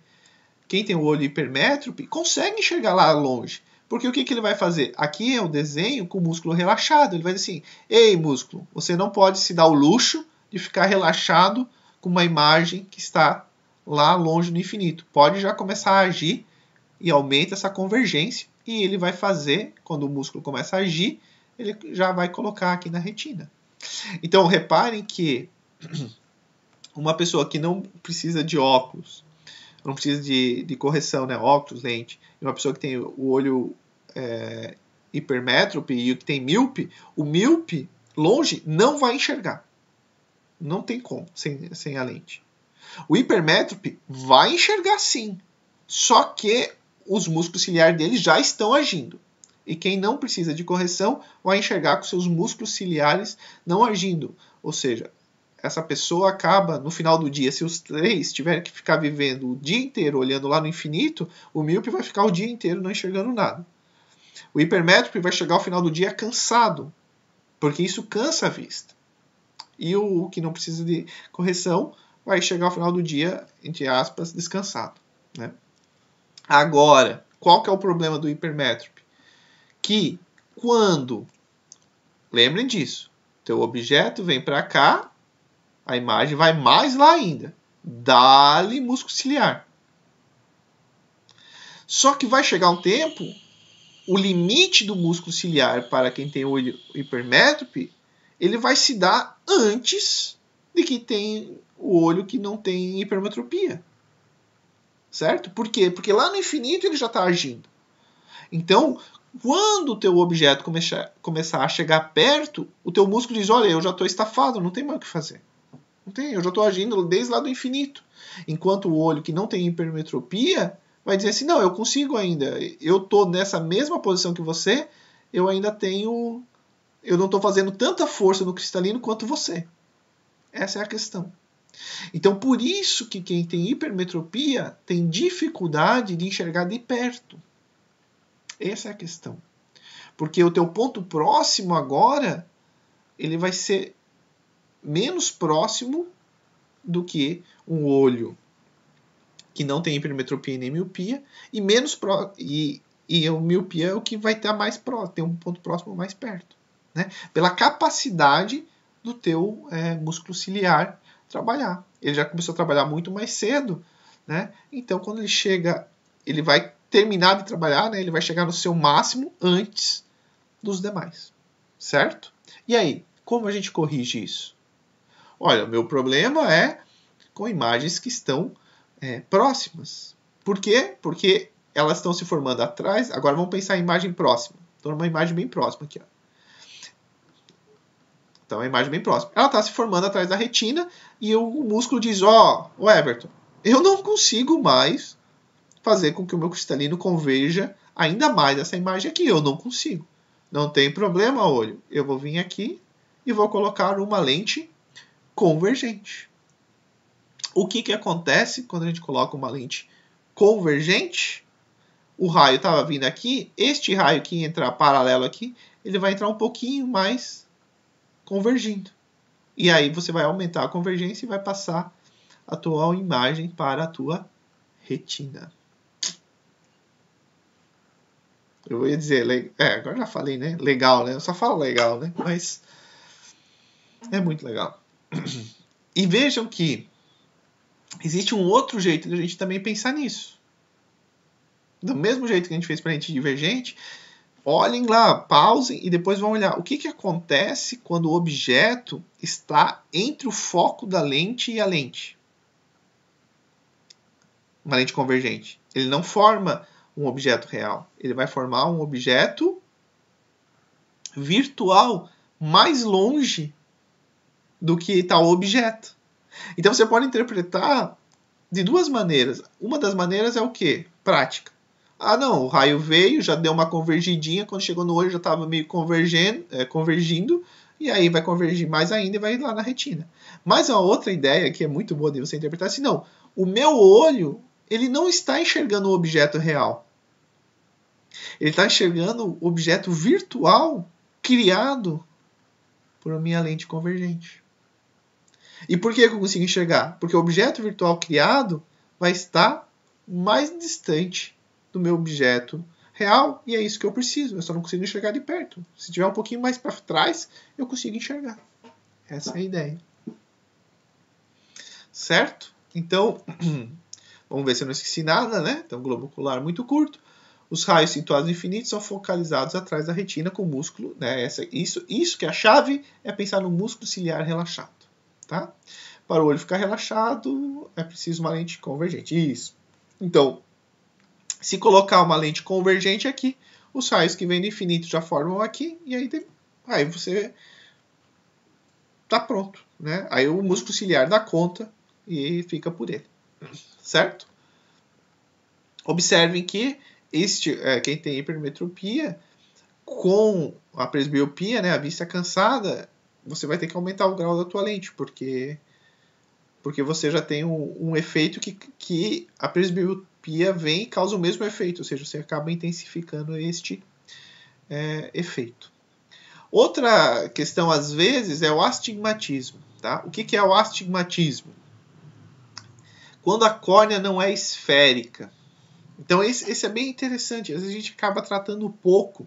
quem tem o olho hipermétrope consegue enxergar lá longe. Porque o que ele vai fazer? Aqui é o desenho com o músculo relaxado. Ele vai dizer assim, ei músculo, você não pode se dar o luxo de ficar relaxado com uma imagem que está lá longe no infinito. Pode já começar a agir e aumenta essa convergência. E ele vai fazer, quando o músculo começa a agir, ele já vai colocar aqui na retina. Então, reparem que uma pessoa que não precisa de óculos, não precisa de correção, né? Óculos, lente, e uma pessoa que tem o olho hipermétrope e o que tem míope, o míope longe não vai enxergar. Não tem como, sem a lente. O hipermétrope vai enxergar sim, só que os músculos ciliares dele já estão agindo. E quem não precisa de correção vai enxergar com seus músculos ciliares não agindo. Ou seja, essa pessoa acaba, no final do dia, se os três tiverem que ficar vivendo o dia inteiro olhando lá no infinito, o míope vai ficar o dia inteiro não enxergando nada. O hipermétrope vai chegar ao final do dia cansado, porque isso cansa a vista. E o que não precisa de correção vai chegar ao final do dia, entre aspas, descansado. Né? Agora, qual que é o problema do hipermétrope? Que quando, lembrem disso, teu objeto vem para cá, a imagem vai mais lá ainda. Dá-lhe músculo ciliar. Só que vai chegar um tempo, o limite do músculo ciliar para quem tem olho hipermétrope, ele vai se dar antes de quem tem o olho que não tem hipermetropia. Certo? Por quê? Porque lá no infinito ele já está agindo. Então, quando o teu objeto começar a chegar perto, o teu músculo diz, olha, eu já estou estafado, não tem mais o que fazer. Não tem, eu já estou agindo desde lá do infinito. Enquanto o olho que não tem hipermetropia vai dizer assim, não, eu consigo ainda. Eu estou nessa mesma posição que você, eu ainda tenho... Eu não estou fazendo tanta força no cristalino quanto você. Essa é a questão. Então, por isso que quem tem hipermetropia tem dificuldade de enxergar de perto. Essa é a questão. Porque o teu ponto próximo agora, ele vai ser menos próximo do que um olho que não tem hipermetropia e nem miopia, e menos e a miopia é o que vai estar mais próximo, tem um ponto próximo mais perto, né? Pela capacidade do teu músculo ciliar trabalhar. Ele já começou a trabalhar muito mais cedo, né? Então, quando ele chega, ele vai terminar de trabalhar, né? Ele vai chegar no seu máximo antes dos demais, certo? E aí, como a gente corrige isso? Olha, o meu problema é com imagens que estão próximas. Por quê? Porque elas estão se formando atrás. Agora vamos pensar em imagem próxima. Estou numa imagem bem próxima aqui. Ó. Então, a imagem bem próxima. Ela está se formando atrás da retina e o músculo diz, ó, Everton, eu não consigo mais fazer com que o meu cristalino converja ainda mais essa imagem aqui. Eu não consigo. Não tem problema, olho. Eu vou vir aqui e vou colocar uma lente convergente. O que acontece quando a gente coloca uma lente convergente? O raio estava vindo aqui, este raio que ia entrar paralelo aqui, ele vai entrar um pouquinho mais convergindo. E aí você vai aumentar a convergência e vai passar a tua imagem para a tua retina. Eu ia dizer, agora já falei, né? Legal, né? Eu só falo legal, né? Mas é muito legal. E vejam que existe um outro jeito de a gente também pensar nisso. Do mesmo jeito que a gente fez para a lente divergente, olhem lá, pausem e depois vão olhar o que acontece quando o objeto está entre o foco da lente e a lente. Uma lente convergente. Ele não forma um objeto real. Ele vai formar um objeto virtual mais longe do que está o objeto. Então você pode interpretar de duas maneiras. Uma das maneiras é o quê? Prática. Ah, não, o raio veio, já deu uma convergidinha, quando chegou no olho já estava meio convergindo, e aí vai convergir mais ainda e vai lá na retina. Mas a outra ideia que é muito boa de você interpretar é assim, não, o meu olho, ele não está enxergando o objeto real. Ele está enxergando o objeto virtual criado por minha lente convergente. E por que eu consigo enxergar? Porque o objeto virtual criado vai estar mais distante do meu objeto real, e é isso que eu preciso. Eu só não consigo enxergar de perto. Se tiver um pouquinho mais para trás, eu consigo enxergar. Essa é a ideia. Certo? Então, vamos ver se eu não esqueci nada, né? Então, globo ocular muito curto. Os raios situados no infinito são focalizados atrás da retina com o músculo. Né? Isso que é a chave é pensar no músculo ciliar relaxado. Tá? Para o olho ficar relaxado, é preciso uma lente convergente. Isso. Então, se colocar uma lente convergente aqui, os raios que vêm do infinito já formam aqui, e aí você está pronto. Né? Aí o músculo ciliar dá conta e fica por ele. Certo? Observem que quem tem hipermetropia, com a presbiopia, né, a vista cansada, você vai ter que aumentar o grau da tua lente, porque você já tem um efeito que a presbiopia vem e causa o mesmo efeito, ou seja, você acaba intensificando este efeito. Outra questão, às vezes, é o astigmatismo. Tá? O que é o astigmatismo? Quando a córnea não é esférica. Então esse é bem interessante. Às vezes a gente acaba tratando pouco,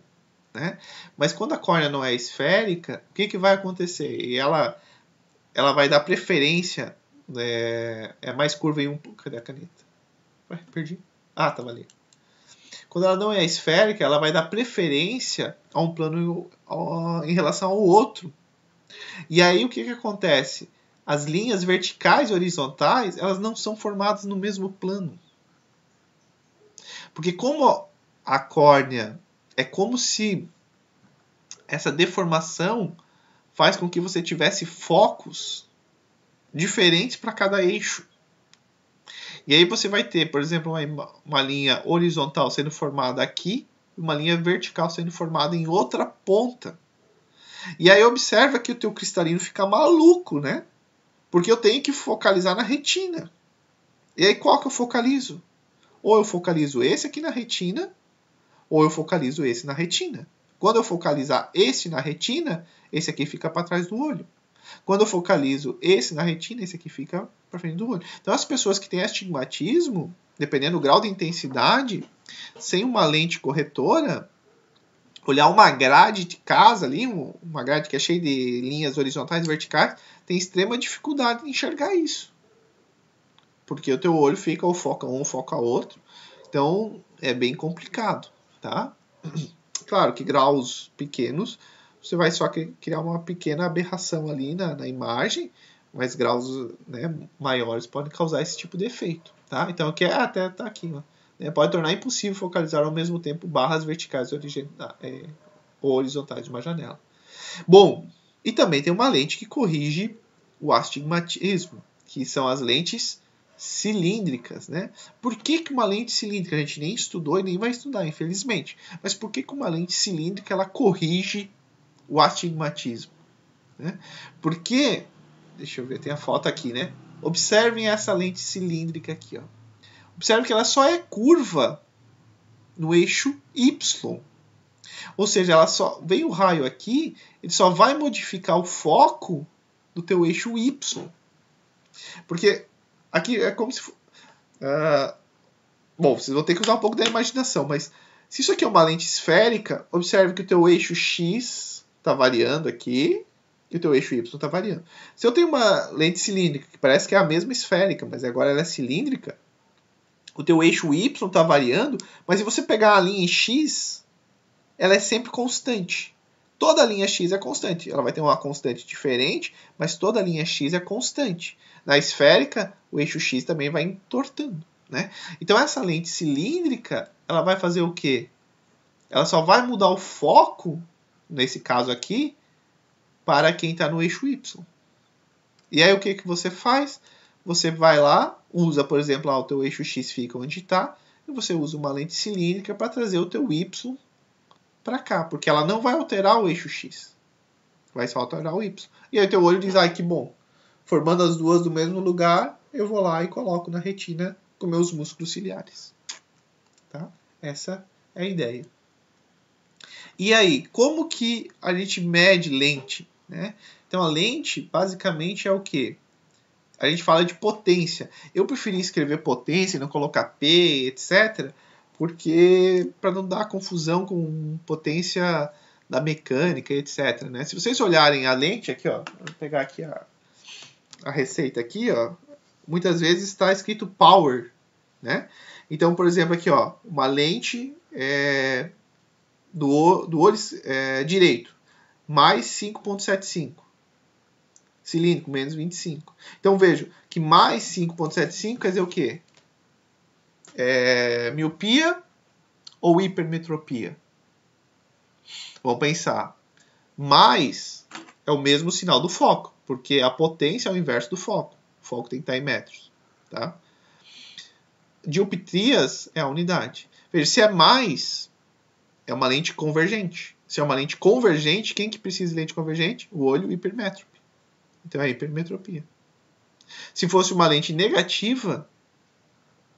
né? Mas quando a córnea não é esférica, o que vai acontecer? E ela vai dar preferência, é mais curva em um... Cadê a caneta? Ué, perdi. Ah, tava ali. Quando ela não é esférica, ela vai dar preferência a um plano em relação ao outro. E aí o que acontece? As linhas verticais e horizontais, elas não são formadas no mesmo plano. Porque como a córnea é como se essa deformação faz com que você tivesse focos diferentes para cada eixo. E aí você vai ter, por exemplo, uma linha horizontal sendo formada aqui e uma linha vertical sendo formada em outra ponta. E aí observa que o teu cristalino fica maluco, né? Porque eu tenho que focalizar na retina. E aí qual que eu focalizo? Ou eu focalizo esse aqui na retina, ou eu focalizo esse na retina. Quando eu focalizar esse na retina, esse aqui fica para trás do olho. Quando eu focalizo esse na retina, esse aqui fica para frente do olho. Então as pessoas que têm astigmatismo, dependendo do grau de intensidade, sem uma lente corretora, olhar uma grade de casa ali, uma grade que é cheia de linhas horizontais e verticais, tem extrema dificuldade de enxergar isso. Porque o teu olho fica ou foca um ou foca outro. Então é bem complicado, tá? Claro que graus pequenos, você vai só criar uma pequena aberração ali na imagem, mas graus, né, maiores podem causar esse tipo de efeito, tá? Então aqui até tá aqui, ó, né? Pode tornar impossível focalizar ao mesmo tempo barras verticais ou horizontais de uma janela. Bom, e também tem uma lente que corrige o astigmatismo, que são as lentes cilíndricas, né? Por que uma lente cilíndrica a gente nem estudou e nem vai estudar, infelizmente? Mas por que uma lente cilíndrica ela corrige o astigmatismo, né? Porque, deixa eu ver, tem a foto aqui, né? Observem essa lente cilíndrica aqui, ó. Observe que ela só é curva no eixo Y. Ou seja, ela só vem o raio aqui, ele só vai modificar o foco do teu eixo Y. Porque aqui é como se... bom, vocês vão ter que usar um pouco da imaginação, mas se isso aqui é uma lente esférica, observe que o teu eixo X está variando aqui e o teu eixo Y está variando. Se eu tenho uma lente cilíndrica, que parece que é a mesma esférica, mas agora ela é cilíndrica, o teu eixo Y está variando, mas se você pegar a linha X, ela é sempre constante. Toda a linha X é constante. Ela vai ter uma constante diferente, mas toda a linha X é constante. Na esférica, o eixo X também vai entortando, né? Então essa lente cilíndrica, ela vai fazer o quê? Ela só vai mudar o foco, nesse caso aqui, para quem está no eixo Y. E aí o que você faz? Você vai lá, usa, por exemplo, o teu eixo X fica onde está, e você usa uma lente cilíndrica para trazer o teu Y para cá, porque ela não vai alterar o eixo X. Vai só alterar o Y. E aí teu olho diz, ai que bom, formando as duas do mesmo lugar, eu vou lá e coloco na retina com meus músculos ciliares. Tá? Essa é a ideia. E aí, como que a gente mede lente, né? Então a lente basicamente é o quê? A gente fala de potência. Eu preferi escrever potência e não colocar P, etc., porque para não dar confusão com potência da mecânica, etc., né? Se vocês olharem a lente aqui, ó, vou pegar aqui a receita aqui, ó, muitas vezes está escrito power, né? Então, por exemplo, aqui, ó, uma lente do olho direito, mais 5.75. Cilíndrico, menos 25. Então, vejo que mais 5.75 quer dizer o quê? Miopia ou hipermetropia? Vamos pensar. Mais é o mesmo sinal do foco, porque a potência é o inverso do foco. O foco tem que estar em metros. Tá? Dioptrias é a unidade. Veja, se é mais, é uma lente convergente. Se é uma lente convergente, quem que precisa de lente convergente? O olho hipermétrope. Então é hipermetropia. Se fosse uma lente negativa,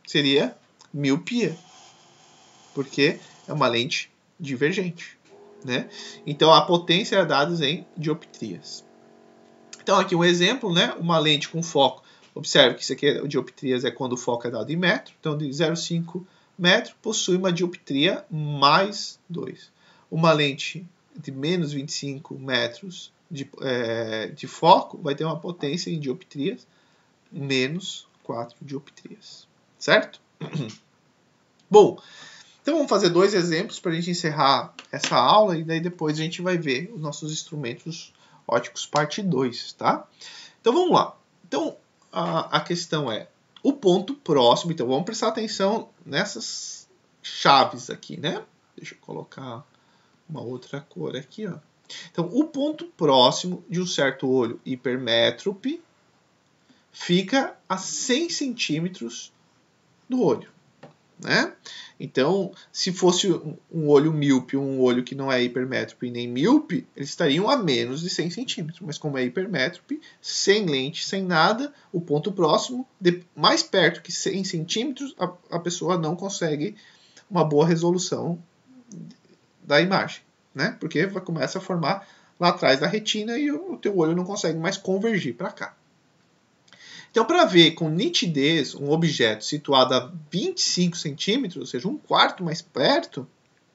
seria miopia, porque é uma lente divergente, né? Então a potência é dada em dioptrias. Então aqui um exemplo, né? Uma lente com foco. Observe que isso aqui, dioptrias, é quando o foco é dado em metro. Então de 0,5 metro possui uma dioptria mais 2. Uma lente de menos 25 metros de foco vai ter uma potência em dioptrias menos 4 dioptrias. Certo? Bom, então vamos fazer 2 exemplos para a gente encerrar essa aula e daí depois a gente vai ver os nossos instrumentos óticos parte 2, tá? Então vamos lá. Então a questão é o ponto próximo. Então vamos prestar atenção nessas chaves aqui, né? Deixa eu colocar uma outra cor aqui, ó. Então o ponto próximo de um certo olho hipermétrope fica a 100 centímetros do olho, né? Então, se fosse um olho míope, um olho que não é hipermétrope e nem míope, eles estariam a menos de 100 centímetros. Mas como é hipermétrope, sem lente, sem nada, o ponto próximo, mais perto que 100 centímetros, a pessoa não consegue uma boa resolução da imagem, né? Porque começa a formar lá atrás da retina e o teu olho não consegue mais convergir para cá. Então, para ver com nitidez um objeto situado a 25 centímetros, ou seja, um quarto mais perto,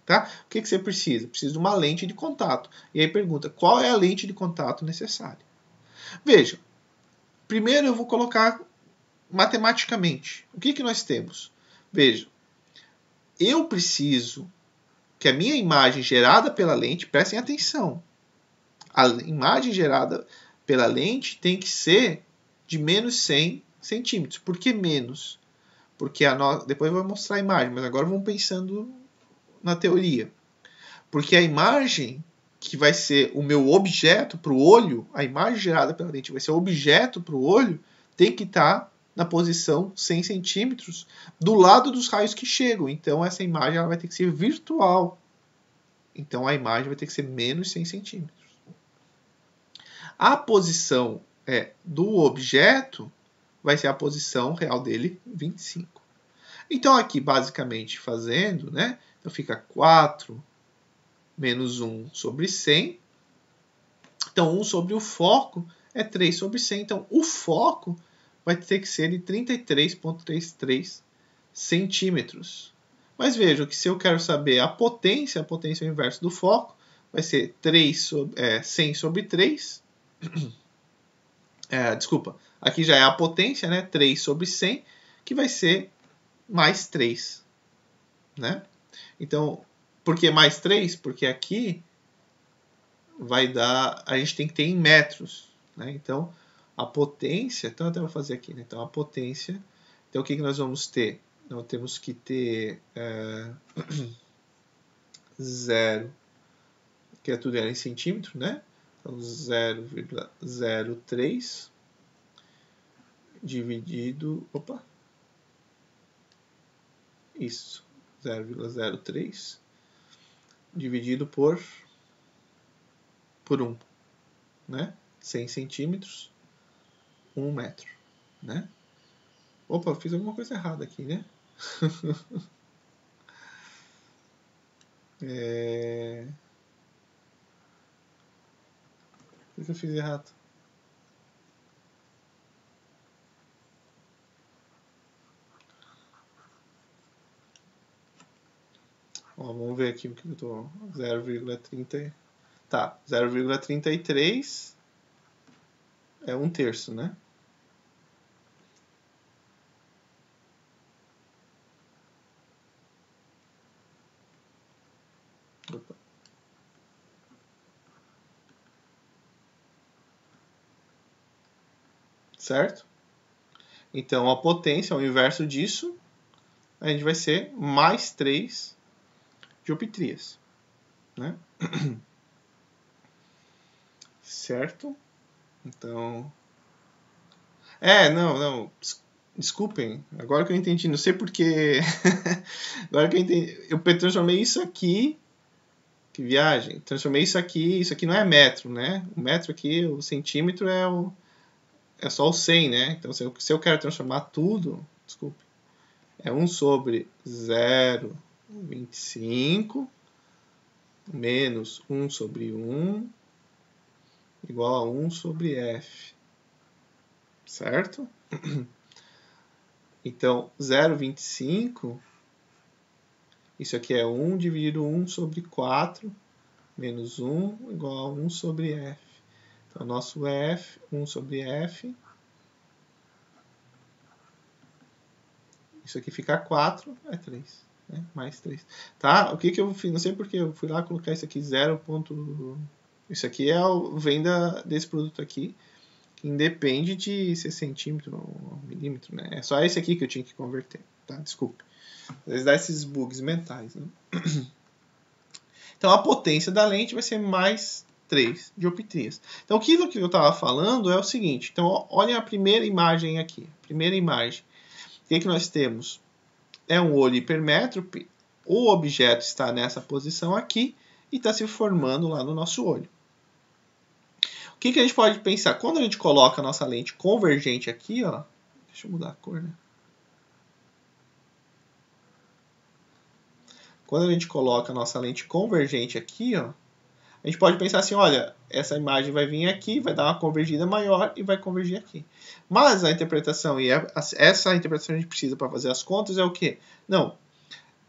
tá? O que você precisa? Precisa de uma lente de contato. E aí pergunta, qual é a lente de contato necessária? Veja, primeiro eu vou colocar matematicamente. O que nós temos? Veja, eu preciso que a minha imagem gerada pela lente, prestem atenção, a imagem gerada pela lente tem que ser de menos 100 centímetros. Por que menos? Porque depois eu vou mostrar a imagem, mas agora vamos pensando na teoria. Porque a imagem que vai ser o meu objeto para o olho, a imagem gerada pela lente vai ser o objeto para o olho, tem que estar na posição 100 centímetros do lado dos raios que chegam. Então essa imagem ela vai ter que ser virtual. Então a imagem vai ter que ser menos 100 centímetros. A posição do objeto vai ser a posição real dele, 25. Então, aqui, basicamente, fazendo, né? Então, fica 4 menos 1 sobre 100. Então, 1 sobre o foco é 3 sobre 100. Então, o foco vai ter que ser de 33,33 centímetros. Mas vejam que se eu quero saber a potência é o inverso do foco, vai ser 100 sobre 3. Desculpa, aqui já é a potência, né? 3 sobre 100, que vai ser mais 3. Né? Então, por que mais 3? Porque aqui vai dar... A gente tem que ter em metros. Né? Então, a potência... Então, eu até vou fazer aqui. Né? Então, a potência... Então, o que nós vamos ter? Nós temos que ter 0, que é tudo em centímetro, né? Então, 0,03 dividido... Opa! Isso. 0,03 dividido por 1. Né? 100 centímetros, 1 metro. Né? Opa, fiz alguma coisa errada aqui, né? O que eu fiz errado? Ó, vamos ver aqui o que eu tô... 0,30... Tá, 0,33 é 1/3, né? Opa. Certo? Então, a potência, o inverso disso, a gente vai ser mais 3 dioptrias. Né? Certo? Então... não. Desculpem. Agora que eu entendi. Não sei porquê. Agora que eu entendi. Eu transformei isso aqui... Que viagem. Transformei isso aqui... Isso aqui não é metro, né? O metro aqui, o centímetro é só o 100, né? Então, se eu quero transformar tudo... Desculpe. É 1 sobre 0,25 menos 1 sobre 1 igual a 1 sobre f. Certo? Então, 0,25 Isso aqui é 1 dividido 1 sobre 4 menos 1 igual a 1 sobre f. Então, nosso f, 1 sobre f. Isso aqui fica 4, é 3. Né? Mais 3. Tá? O que que eu fiz? Não sei porque eu fui lá colocar isso aqui 0. Isso aqui é vem desse produto aqui, que independe de ser centímetro ou milímetro. Né? É só esse aqui que eu tinha que converter. Tá? Desculpe. Às vezes dá esses bugs mentais. Né? Então, a potência da lente vai ser mais 3 dioptrias. Então, aquilo que eu estava falando é o seguinte. Então, olhem a primeira imagem aqui. Primeira imagem. O que nós temos? É um olho hipermétrope. O objeto está nessa posição aqui e está se formando lá no nosso olho. O que a gente pode pensar? Quando a gente coloca a nossa lente convergente aqui, ó, deixa eu mudar a cor, né? Quando a gente coloca a nossa lente convergente aqui, ó, a gente pode pensar assim, olha, essa imagem vai vir aqui, vai dar uma convergida maior e vai convergir aqui. Mas a interpretação, e essa interpretação a gente precisa para fazer as contas, é o quê? Não,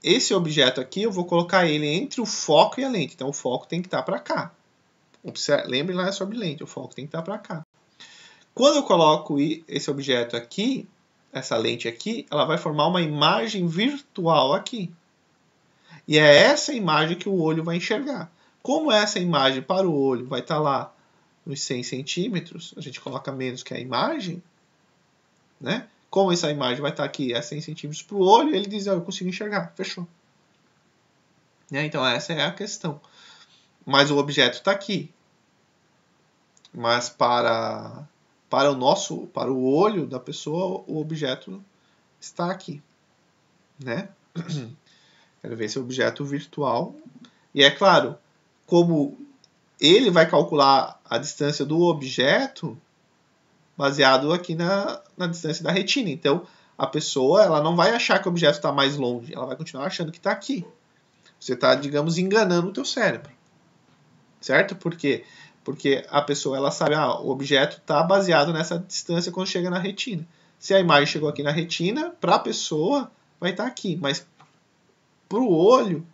esse objeto aqui eu vou colocar ele entre o foco e a lente. Então o foco tem que estar para cá. Lembre lá sobre lente, o foco tem que estar para cá. Quando eu coloco esse objeto aqui, essa lente aqui, ela vai formar uma imagem virtual aqui. E é essa imagem que o olho vai enxergar. Como essa imagem para o olho vai estar lá nos 100 centímetros, a gente coloca menos que a imagem, né? Como essa imagem vai estar aqui a 100 centímetros para o olho, ele diz, eu consigo enxergar, fechou. Né? Então essa é a questão. Mas o objeto está aqui. Mas para o olho da pessoa, o objeto está aqui. Né? Quero ver esse objeto virtual. E é claro, como ele vai calcular a distância do objeto baseado aqui na distância da retina. Então, a pessoa ela não vai achar que o objeto está mais longe. Ela vai continuar achando que está aqui. Você está, digamos, enganando o teu cérebro. Certo? Por quê? Porque a pessoa ela sabe, o objeto está baseado nessa distância quando chega na retina. Se a imagem chegou aqui na retina, para a pessoa vai estar aqui. Mas para o olho,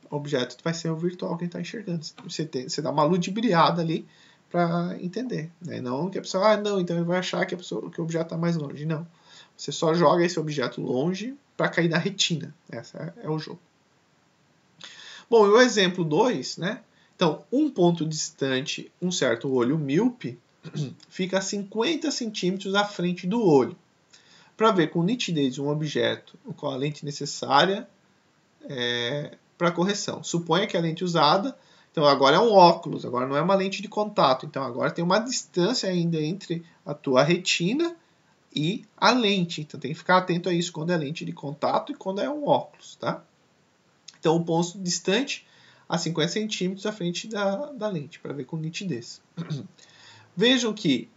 o objeto vai ser o virtual que está enxergando. Você dá uma ludibriada ali para entender. Né? Não que a pessoa, não, então ele vai achar que o objeto está mais longe. Não. Você só joga esse objeto longe para cair na retina. Esse é o jogo. Bom, e o exemplo 2, né? Então, um ponto distante, um certo olho míope, fica a 50 centímetros à frente do olho. Para ver com nitidez um objeto com a lente necessária para correção. Suponha que a lente usada, então agora é um óculos, agora não é uma lente de contato. Então agora tem uma distância ainda entre a tua retina e a lente. Então tem que ficar atento a isso quando é lente de contato e quando é um óculos, tá? Então o ponto distante a 50 centímetros à frente da lente, para ver com nitidez. Vejam que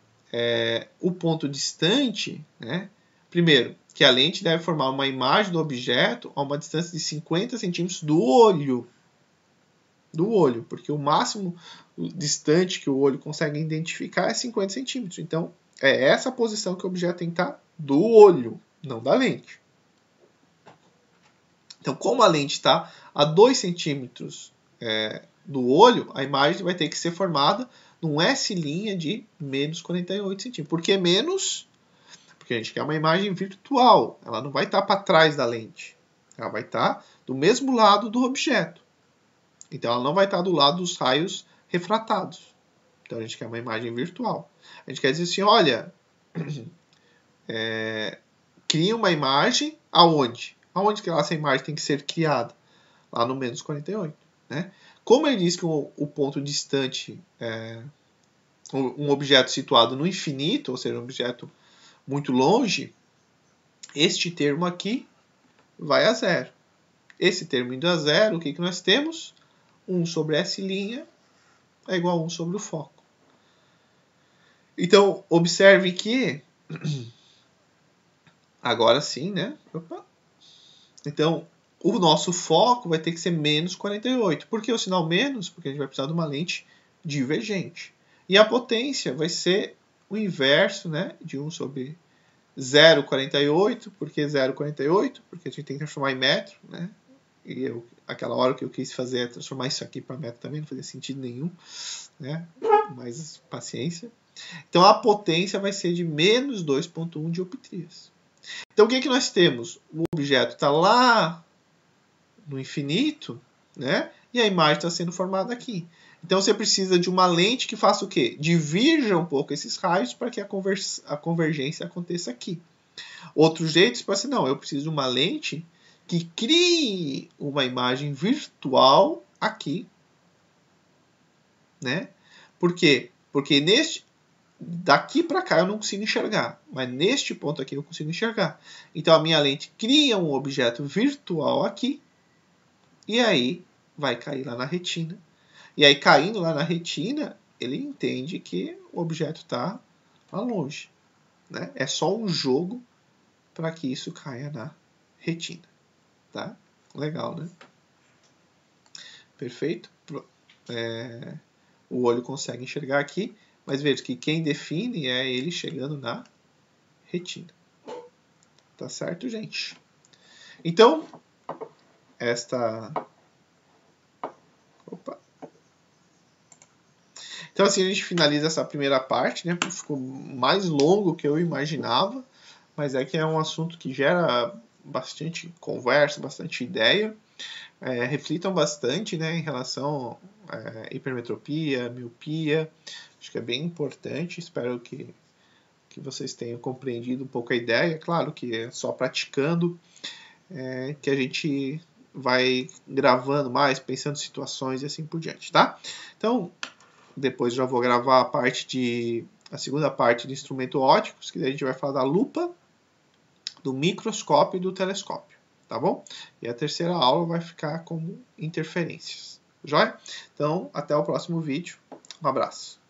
o ponto distante, né, primeiro, que a lente deve formar uma imagem do objeto a uma distância de 50 centímetros do olho. Do olho, porque o máximo distante que o olho consegue identificar é 50 centímetros. Então, é essa posição que o objeto tem que estar do olho, não da lente. Então, como a lente está a 2 centímetros do olho, a imagem vai ter que ser formada num S' de menos 48 centímetros. Por que menos? Porque a gente quer uma imagem virtual. Ela não vai estar para trás da lente. Ela vai estar do mesmo lado do objeto. Então, ela não vai estar do lado dos raios refratados. Então, a gente quer uma imagem virtual. A gente quer dizer assim, olha, cria uma imagem aonde? Aonde que essa imagem tem que ser criada? Lá no menos 48. Né? Como ele diz que o ponto distante é um objeto situado no infinito, ou seja, um objeto muito longe, este termo aqui vai a zero. Esse termo indo a zero, o que nós temos? 1 sobre S' é igual a 1 sobre o foco. Então, observe que... Agora sim, né? Opa. Então, o nosso foco vai ter que ser menos 48. Por que o sinal menos? Porque a gente vai precisar de uma lente divergente. E a potência vai ser o inverso, né, de 1 sobre 0,48. Por que 0,48? Porque a gente tem que transformar em metro, né? E aquela hora que eu quis fazer é transformar isso aqui para metro também, não fazia sentido nenhum, né? Mas paciência. Então a potência vai ser de menos 2,1 dioptrias. Então o que nós temos? O objeto está lá no infinito, né? E a imagem está sendo formada aqui. Então você precisa de uma lente que faça o quê? Divirja um pouco esses raios para que a convergência aconteça aqui. Outro jeito, você pode ser, não, eu preciso de uma lente que crie uma imagem virtual aqui, né? Por quê? Porque daqui para cá eu não consigo enxergar, mas neste ponto aqui eu consigo enxergar. Então a minha lente cria um objeto virtual aqui e aí vai cair lá na retina. E aí caindo lá na retina, ele entende que o objeto está lá longe, né? É só um jogo para que isso caia na retina, tá? Legal, né? Perfeito. O olho consegue enxergar aqui, mas veja que quem define é ele chegando na retina. Tá certo, gente? Então, Então, assim, a gente finaliza essa primeira parte, né? Ficou mais longo que eu imaginava, mas é que é um assunto que gera bastante conversa, bastante ideia. Reflitam bastante, né, em relação à hipermetropia, miopia. Acho que é bem importante. Espero que vocês tenham compreendido um pouco a ideia. Claro que é só praticando que a gente vai gravando mais, pensando em situações e assim por diante, tá? Então, depois já vou gravar a segunda parte de instrumento ópticos, que daí a gente vai falar da lupa, do microscópio e do telescópio, tá bom? E a terceira aula vai ficar como interferências, joia? Então, até o próximo vídeo. Um abraço.